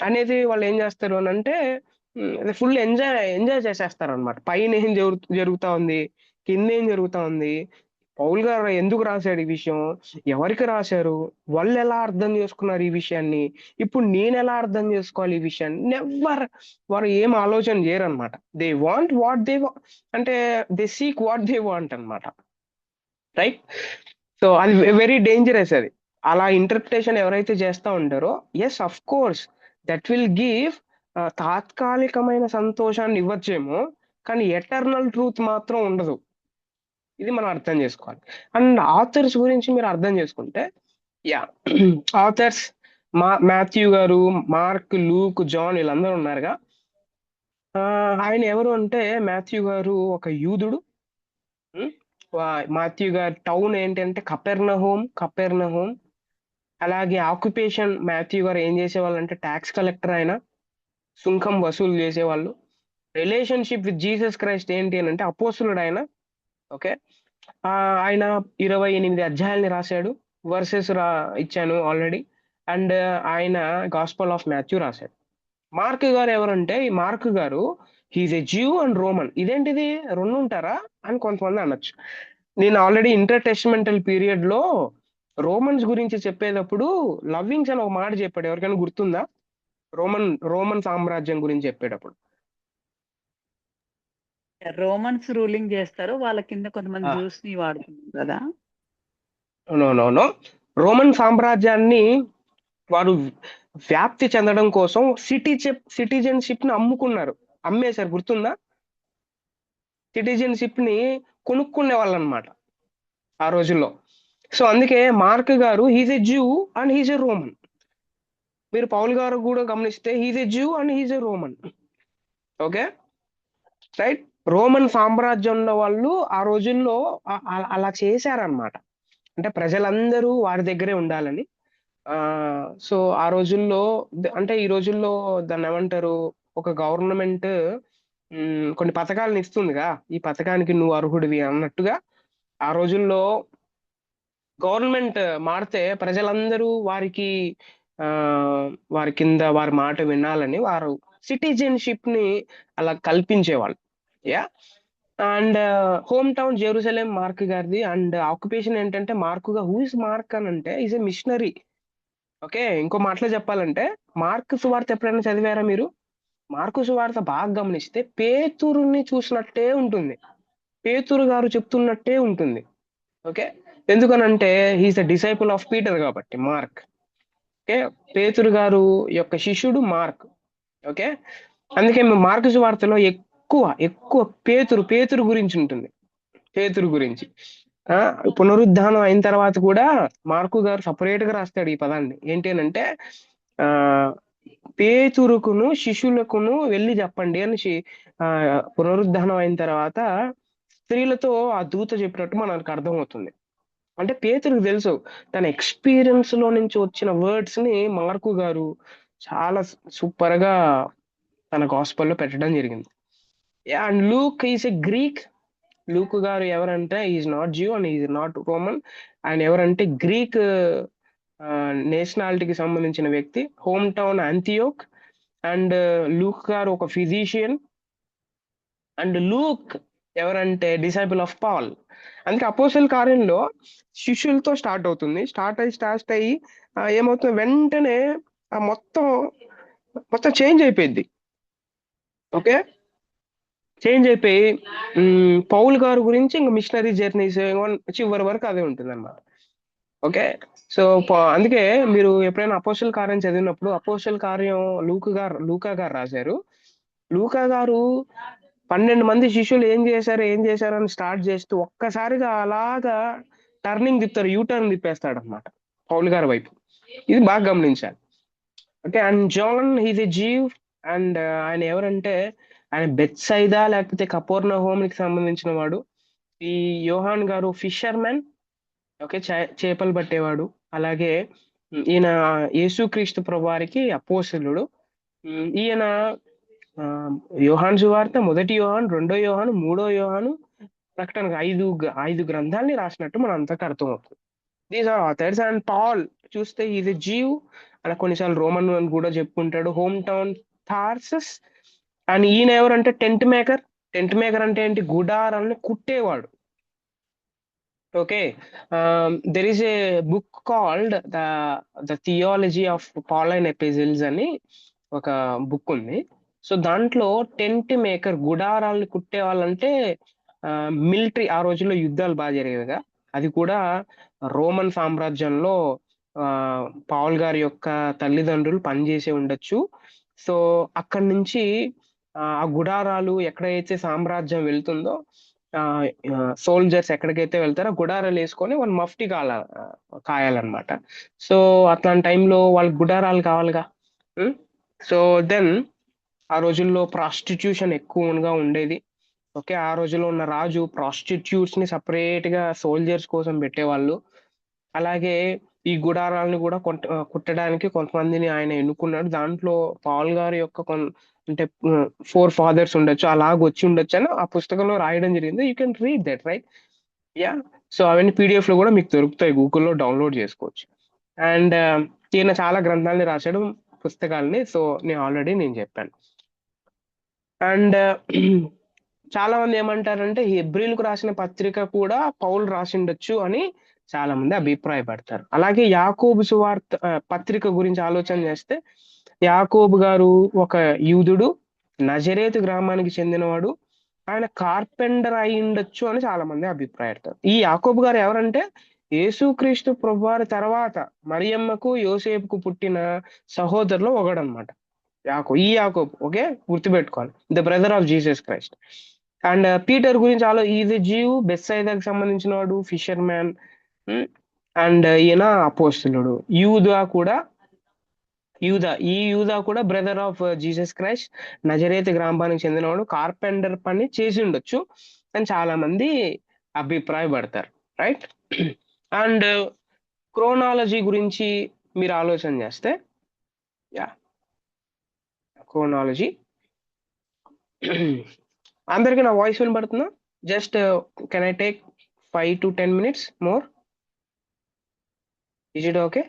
అనేది వాళ్ళు ఏం చేస్తారు అని అంటే ఫుల్ ఎంజాయ్ చేసేస్తారు అనమాట. పైన ఏం జరుగుతా ఉంది, కింద ఏం జరుగుతా ఉంది, పౌల్ గారు ఎందుకు రాశాడు ఈ విషయం, ఎవరికి రాశారు, వాళ్ళు ఎలా అర్థం చేసుకున్నారు ఈ విషయాన్ని, ఇప్పుడు నేను ఎలా అర్థం చేసుకోవాలి ఈ విషయాన్ని, వారు ఏం ఆలోచన చేయరు అనమాట. దే వాంట్ వాట్ దే అంటే they seek what they want అనమాట. రైట్? సో అది వెరీ డేంజరస్. అది అలా ఇంటర్ప్రిటేషన్ ఎవరైతే చేస్తా ఉంటారో, yes of course that will give తాత్కాలికమైన సంతోషాన్ని ఇవ్వచ్చేమో, కానీ ఎటర్నల్ ట్రూత్ మాత్రం ఉండదు. ఇది మనం అర్థం చేసుకోవాలి. అండ్ ఆథర్స్ గురించి మీరు అర్థం చేసుకుంటే, ఆథర్స్ మాథ్యూ గారు, మార్క్, లూక్, జాన్ వీళ్ళందరూ ఉన్నారుగా. ఆయన ఎవరు అంటే, మాథ్యూ గారు ఒక యూదుడు. మాథ్యూ గారి టౌన్ ఏంటి అంటే కపెర్నహూమ్. అలాగే ఆక్యుపేషన్, మాథ్యూ గారు ఏం చేసేవాళ్ళు అంటే ట్యాక్స్ కలెక్టర్, ఆయన సుంకం వసూలు చేసేవాళ్ళు. రిలేషన్షిప్ విత్ జీసస్ క్రైస్ట్ ఏంటి అని అంటే అపోస్తులుడు ఆయన. ఓకే, ఆయన 28 అధ్యాయాల్ని రాశాడు, వర్సెస్ ఇచ్చాను ఆల్రెడీ. అండ్ ఆయన గాస్పల్ ఆఫ్ మాథ్యూ రాశాడు. మార్క్ గారు ఎవరంటే, ఈ మార్క్ గారు he's a Jew and Roman. ఇదేంటిది, రెండు ఉంటారా అని కొంతమంది అనొచ్చు. నేను ఆల్రెడీ ఇంటర్ టెస్టమెంటల్ పీరియడ్ లో రోమన్స్ గురించి చెప్పేటప్పుడు లవ్వింగ్స్ అని ఒక మాట చెప్పాడు. ఎవరికైనా గుర్తుందా? రోమన్ సామ్రాజ్యం గురించి చెప్పేటప్పుడు రోమన్స్ రూలింగ్ చేస్తారు, వాళ్ళ కింద కొంతమంది జ్యూస్ ని వాడుతున్నారు కదా. నో నో నో రోమన్ సామ్రాజ్యాన్ని వారు వ్యాప్తి చెందడం కోసం సిటిజన్షిప్ ని అమ్మేశారు, గుర్తుందా? సిటిజన్షిప్ ని కొనుక్కునే వాళ్ళు అనమాట ఆ రోజుల్లో. సో అందుకే మార్క్ గారు he's a Jew and he's a Roman. మీరు పౌల్ గారు కూడా గమనిస్తే he's a Jew and he's a Roman. Okay right. Roman సామ్రాజ్యంలో వాళ్ళు ఆ రోజుల్లో అలా చేశారనమాట. అంటే ప్రజలందరూ వారి దగ్గరే ఉండాలని. సో ఆ రోజుల్లో అంటే ఈ రోజుల్లో దాన్ని ఏమంటారు, ఒక గవర్నమెంట్ కొన్ని పథకాలను ఇస్తుందిగా, ఈ పథకానికి నువ్వు అర్హుడివి అన్నట్టుగా ఆ రోజుల్లో గవర్నమెంట్ మారితే ప్రజలందరూ వారి కింద వారి మాట వినాలని వారు సిటిజన్షిప్ ని అలా కల్పించేవాళ్ళు. Yeah. And home town Jerusalem Mark గారిది. అండ్ ఆక్యుపేషన్ ఏంటంటే మార్కుగా, హూ ఇస్ మార్క్ అని అంటే ఈజ్ ఎ మిషనరీ. ఓకే, ఇంకో మాటలో చెప్పాలంటే మార్కు సువార్త ఎప్పుడైనా చదివారా మీరు? మార్కు సువార్త బాగా గమనిస్తే పేతురుని చూసినట్టే ఉంటుంది, పేతురు గారు చెప్తున్నట్టే ఉంటుంది. ఓకే, ఎందుకనంటే he's the disciple of Peter కాబట్టి మార్క్. ఓకే, పేతురు గారు యొక్క శిష్యుడు మార్క్. ఓకే, అందుకే మార్కు సువార్తలో ఎక్కువ ఎక్కువ పేతురు గురించి ఉంటుంది, పేతురు గురించి. పునరుద్ధానం అయిన తర్వాత కూడా మార్కు గారు సపరేట్ గా రాస్తాడు ఈ పదాన్ని. ఏంటి అని అంటే పేతురుకును శిష్యులకును వెళ్ళి చెప్పండి అని పునరుద్ధానం అయిన తర్వాత స్త్రీలతో ఆ దూత చెప్పినట్టు మనకు అర్థమవుతుంది. అంటే పేతురుకు తెలుసు, తన ఎక్స్పీరియన్స్ లో నుంచి వచ్చిన వర్డ్స్ ని మార్కు గారు చాలా సూపర్ గా తన గాస్పల్లో పెట్టడం జరిగింది. And Luke is a Greek. Luke గారు ఎవరంటే is not Jew and is not Roman. ఆయన ఎవరంటే గ్రీక్ నేషనాలిటీకి సంబంధించిన వ్యక్తి. Home town Antioch. And Luke గారు ఒక ఫిజిషియన్. అండ్ లూక్ ఎవరంటే డిసైపుల్ ఆఫ్ పాల్. అందుకే అపోస్తల కార్యంలో శిష్యులతో స్టార్ట్ అవుతుంది. స్టార్ట్ అయ్యి ఏమవుతుంది, వెంటనే మొత్తం చేంజ్ అయిపోయింది. ఓకే, చేంజ్ అయిపోయి పౌల్ గారు గురించి ఇంకా మిషనరీ జర్నీస్ చివరి వరకు అదే ఉంటుంది అనమాట. ఓకే, సో అందుకే మీరు ఎప్పుడైనా అపోస్తల కార్యం చదివినప్పుడు అపోస్తల కార్యం లూకా గారు రాశారు. లూకా గారు 12 మంది శిష్యులు ఏం చేశారు అని స్టార్ట్ చేస్తూ ఒక్కసారిగా అలాగా టర్నింగ్ తిప్పుతారు, యూటర్న్ తిప్పేస్తాడు అనమాట పౌల్ గారి వైపు. ఇది బాగా గమనించాలి. Okay, and John he's a Jew. And ఆయన ఎవరంటే ఆయన బెత్సైదా లేకపోతే కపెర్నహూమ్ కి సంబంధించిన వాడు. ఈ యోహాన్ గారు ఫిషర్మెన్. ఓకే, చేపలు పట్టేవాడు. అలాగే ఈయన యేసుక్రీస్తు ప్రభువారికి అపోస్తలుడు. ఈయన యోహాన్ సువార్త, 1 యోహాను, 2 యోహాను, 3 యోహాను, ప్రకటన 5 గ్రంథాలని రాసినట్టు మన అంతకు అర్థమవుతుంది. These are authors. And Paul చూస్తే ఈజ్ ఎ జీవ్, అలా కొన్నిసార్లు రోమన్ అని కూడా చెప్పుకుంటాడు. Home town థార్సస్. అండ్ ఈయన ఎవరంటే టెంట్ మేకర్. టెంట్ మేకర్ అంటే ఏంటి, గుడారాలను కుట్టేవాడు. Okay, there is a book called the theology of Pauline epistles అని ఒక బుక్ ఉంది. సో దాంట్లో టెంట్ మేకర్, గుడారాలను కుట్టే వాళ్ళంటే మిలిటరీ. ఆ రోజుల్లో యుద్ధాలు బాగా జరిగేవిగా, అది కూడా రోమన్ సామ్రాజ్యంలో పౌల్ గారి యొక్క తల్లిదండ్రులు పనిచేసి ఉండొచ్చు. సో అక్కడి నుంచి ఆ గుడారాలు ఎక్కడైతే సామ్రాజ్యం వెళ్తుందో, సోల్జర్స్ ఎక్కడికైతే వెళ్తారో గుడారాలు వేసుకొని వాళ్ళు మఫ్టీ కాయాలన్నమాట. సో అట్లాంటి టైంలో వాళ్ళకి గుడారాలు కావాలిగా. సో దెన్ ఆ రోజుల్లో ప్రాస్టిట్యూషన్ ఎక్కువగా ఉండేది. ఓకే, ఆ రోజుల్లో ఉన్న రాజు ప్రాస్టిట్యూట్స్ ని సపరేట్ గా సోల్జర్స్ కోసం పెట్టేవాళ్ళు. అలాగే ఈ గుడారాలను కూడా కుట్టడానికి కొంతమందిని ఆయన ఎన్నుకున్నాడు. దాంట్లో పాల్ గారి యొక్క అంటే 4 ఫాదర్స్ ఉండొచ్చు, అలాగ వచ్చి ఉండొచ్చు అని ఆ పుస్తకంలో రాయడం జరిగింది. You can read that, right? Yeah. So అవన్నీ PDF లో కూడా మీకు దొరుకుతాయి, గూగుల్లో డౌన్లోడ్ చేసుకోవచ్చు. అండ్ ఈయన చాలా గ్రంథాలని రాశాడు, పుస్తకాలని. సో నేను చెప్పాను. అండ్ చాలా మంది ఏమంటారంటే హెబ్రీలకు రాసిన పత్రిక కూడా పౌలు రాసిండొచ్చు అని చాలా మంది అభిప్రాయపడతారు. అలాగే యాకోబు సువార్త పత్రిక గురించి ఆలోచన చేస్తే, యాకోబు గారు ఒక యూదుడు, నజరేతు గ్రామానికి చెందినవాడు. ఆయన కార్పెంటర్ అయి ఉండొచ్చు అని చాలా మంది అభిప్రాయపడతారు. ఈ యాకోబు గారు ఎవరంటే యేసుక్రీస్తు ప్రభువారి తర్వాత మరియమ్మకు యోసేపుకు పుట్టిన సహోదరులు ఒకడనమాట. యాకోబు. ఓకే, గుర్తుపెట్టుకోవాలి, the brother of Jesus Christ. And Peter గురించి ఈజ్ జీవ్, బెత్సైదాకి సంబంధించిన వాడు, ఫిషర్ మ్యాన్. అండ్ ఈయన అపోస్తలుడు. యూదా కూడా బ్రదర్ ఆఫ్ జీసస్ క్రైస్ట్, నజరేతు గ్రామానికి చెందినవాడు. కార్పెంటర్ పని చేసి ఉండొచ్చు అని చాలా మంది అభిప్రాయపడతారు, రైట్? అండ్ క్రోనాలజీ గురించి మీరు ఆలోచన చేస్తే, క్రోనాలజీ అందరికీ నా వాయిస్ వినబడుతుందా? Just can I take 5 to 10 minutes more? Is it okay?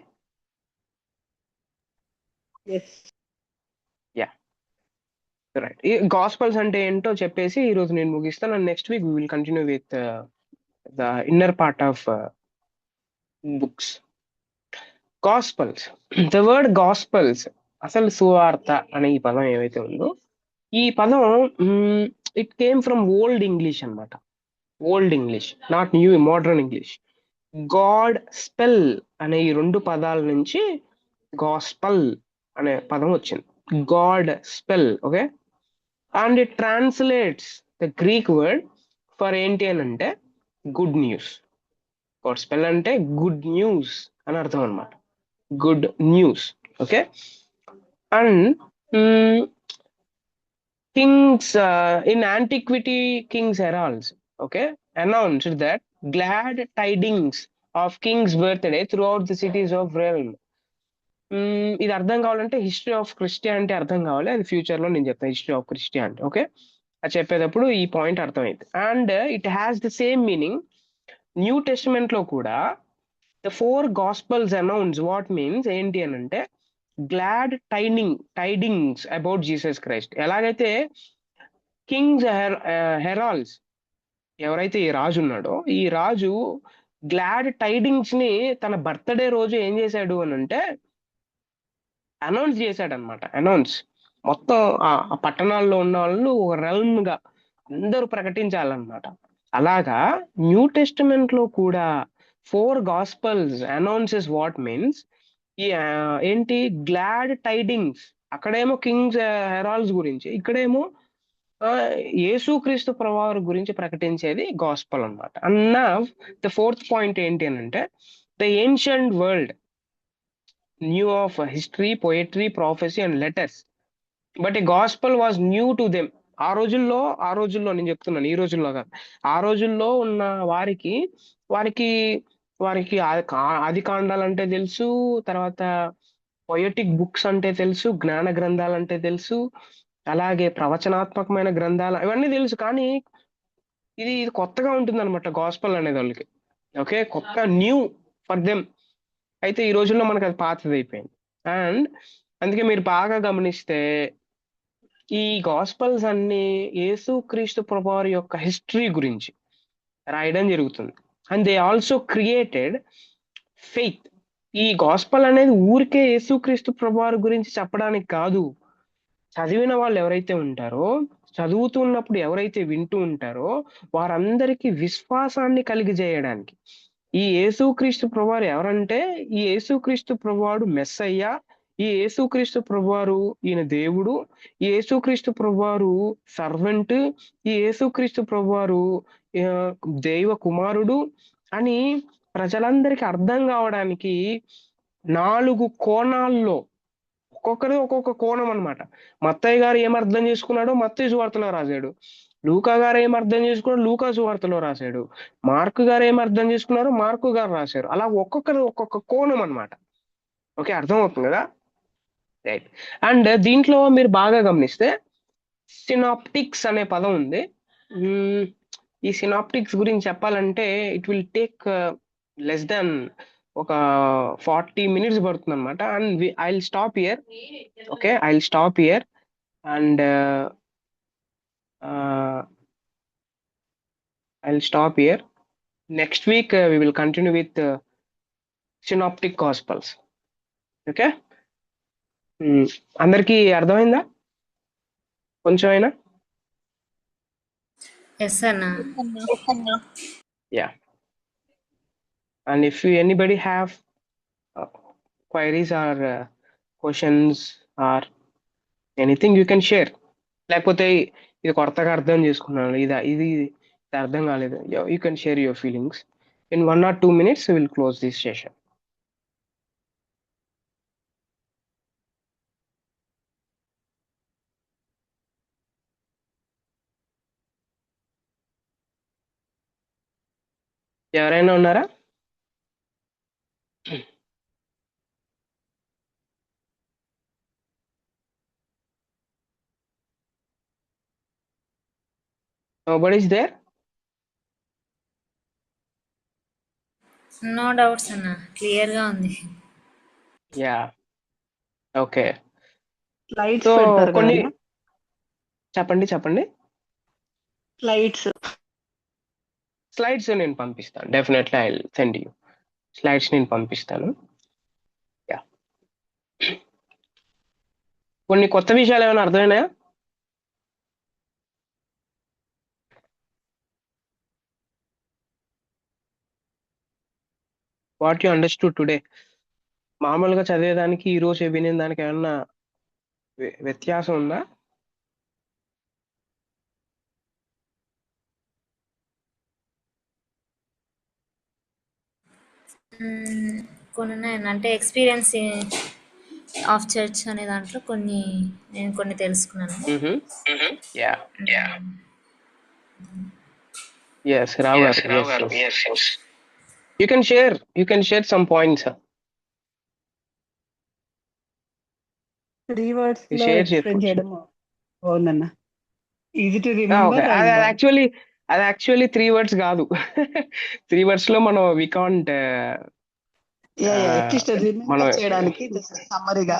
Yes. Yeah, right. Gospels అంటే ఏంటో చెప్పేసి ఈ రోజు నేను ముగిస్తాను. And next week we will continue with the inner part of books. Gospels, the word gospels, అసలు సువార్త అనే ఈ పదం ఏవైతే ఉందో, ఈ పదం it came from Old English అన్నమాట. Old English, not new modern English. God spell అనే ఈ 2 పదాల నుంచి గాస్పల్ అనే పదం వచ్చింది. God spell, okay. And it translates the Greek word for ఏంటి అని అంటే గుడ్ న్యూస్. గాడ్ స్పెల్ అంటే గుడ్ న్యూస్ అని అర్థం అనమాట. Good news, okay. And Kings in antiquity, Kings heralds, okay, announced that glad tidings of king's birthday throughout the cities of realm. ఇది అర్థం కావాలంటే హిస్టరీ ఆఫ్ క్రిస్టియానిటీ అర్థం కావాలి. అది ఫ్యూచర్ లో నేను చెప్తాను, హిస్టరీ ఆఫ్ క్రిస్టియానిటీ, ఓకే. అది చెప్పేటప్పుడు ఈ పాయింట్ అర్థమైంది. And it has the same meaning. New testament లో కూడా the 4 gospels announce what means ఏంటి అని అంటే glad tidings about Jesus Christ. ఎలాగైతే కింగ్స్ హెరాల్డ్స్, ఎవరైతే ఈ రాజు ఉన్నాడో, ఈ రాజు గ్లాడ్ టైడింగ్స్ ని తన బర్త్డే రోజు ఏం చేశాడు అని అంటే అనౌన్స్ చేశాడు అనమాట. మొత్తం ఆ పట్టణాల్లో ఉన్న వాళ్ళు ఒక రెల్మ్ గా అందరూ ప్రకటించాలన్నమాట. అలాగా న్యూ టెస్టిమెంట్ లో కూడా 4 గాస్పల్స్ అనౌన్సెస్ వాట్ మీన్స్ ఈ ఏంటి గ్లాడ్ టైడింగ్స్. అక్కడేమో కింగ్స్ హెరాల్డ్స్ గురించి, ఇక్కడేమో యేసుక్రీస్తు ప్రభువారి గురించి ప్రకటించేది గాస్పల్ అన్నమాట. అన్న ద 4th పాయింట్ ఏంటి అని అంటే the ancient world new of history, poetry, prophecy and letters, but A gospel was new to them. ఆ రోజుల్లో నేను చెప్తున్నాను, ఈ రోజుల్లో కాదు. ఆ రోజుల్లో ఉన్న వారికి ఆది కాండాలంటే తెలుసు, తర్వాత పొయటిక్ బుక్స్ అంటే తెలుసు, జ్ఞాన గ్రంథాలు అంటే తెలుసు, అలాగే ప్రవచనాత్మకమైన గ్రంథాలు, ఇవన్నీ తెలుసు. కానీ ఇది కొత్తగా ఉంటుంది అనమాట గాస్పల్ అనేది వాళ్ళకి, ఓకే, కొత్త, న్యూ ఫర్ దెమ్. అయితే ఈ రోజుల్లో మనకు అది పాతది అయిపోయింది. అండ్ అందుకే మీరు బాగా గమనిస్తే ఈ గాస్పల్స్ అన్ని యేసుక్రీస్తు ప్రభువారి యొక్క హిస్టరీ గురించి రాయడం జరుగుతుంది. And they also created faith. ఈ గాస్పల్ అనేది ఊరికే యేసుక్రీస్తు ప్రభువారి గురించి చెప్పడానికి కాదు, చదివిన వాళ్ళు ఎవరైతే ఉంటారో, చదువుతున్నప్పుడు ఎవరైతే వింటూ ఉంటారో వారందరికీ విశ్వాసాన్ని కలిగజేయడానికి. ఈ యేసుక్రీస్తు ప్రభువారు ఎవరంటే, ఈ యేసుక్రీస్తు ప్రభువాడు మెస్సయ్య, ఈ యేసుక్రీస్తు ప్రభువారు ఈయన దేవుడు, ఈ యేసుక్రీస్తు ప్రభువారు సర్వెంట్, ఈ యేసుక్రీస్తు ప్రభువారు దైవ కుమారుడు అని ప్రజలందరికీ అర్థం కావడానికి 4 కోణాల్లో, ఒక్కొక్కరు ఒక్కొక్క కోణం అన్నమాట. మత్తయ్య గారు ఏం అర్థం చేసుకున్నాడో మత్తయి సువార్తలో రాశాడు, లూకా గారు ఏం అర్థం చేసుకున్నారో లూకా సువార్తలో రాశాడు, మార్కు గారు ఏం అర్థం చేసుకున్నారో మార్కు గారు రాశారు. అలా ఒక్కొక్కరు ఒక్కొక్క కోణం అన్నమాట. ఓకే, అర్థమవుతుంది కదా? రైట్. అండ్ దీంట్లో మీరు బాగా గమనిస్తే సినాప్టిక్స్ అనే పదం ఉంది. ఈ సినాప్టిక్స్ గురించి చెప్పాలంటే it will take less than ఒక 40 minutes పడుతుంది అనమాట. And I will stop here. Okay, I will stop here and I will stop here. Next week we will continue with synoptic gospels. Okay, అందరికీ అర్థమైందా కొంచెం అయినా? Yes అన్న. Yeah, And if anybody have queries or questions or anything, you can share. లేకపోతే ఇది కొత్తగా అర్థం చేసుకున్నాను, ఇది అర్థం కాలేదు, you can share your feelings. In 1 or 2 minutes we will close this session. ఎవరైనా ఉన్నారా? Nobody is there? No doubts అన్న, క్లియర్గా ఉంది. Yeah, okay. స్లైడ్స్ సో పెడతారు కొన్ని కదా, చెప్పండి. స్లైడ్స్ నేను పంపిస్తాను, definitely I will send you slides, నేను పంపిస్తాను. యా, కొన్ని కొత్త విషయాలు ఏమైనా అర్థమైనాయా? What you understood today? మామూలుగా చదివేదానికి ఈ రోజు వినే దానికి ఏమన్నా వ్యత్యాసం ఉందా? కొన్ని ఉన్నాయన్న, అంటే ఎక్స్పీరియన్స్ ఆఫ్ చర్చ్ అనే దాంట్లో నేను కొన్ని తెలుసుకున్నాను. యా, ఎస్ రావు గారు, you can share some points. 3 words లో షేర్ ఎక్స్ప్లెయిన్ చేసుకోవచ్చు. చేయడం బాగుందన్న. Easy to remember. అది యాక్చువల్లీ 3 words కాదు. 3 words లో మనం వి కాంట్ అట్లీస్ట్ రిమెంబర్ చేయడానికి జస్ట్ సమ్మరీగా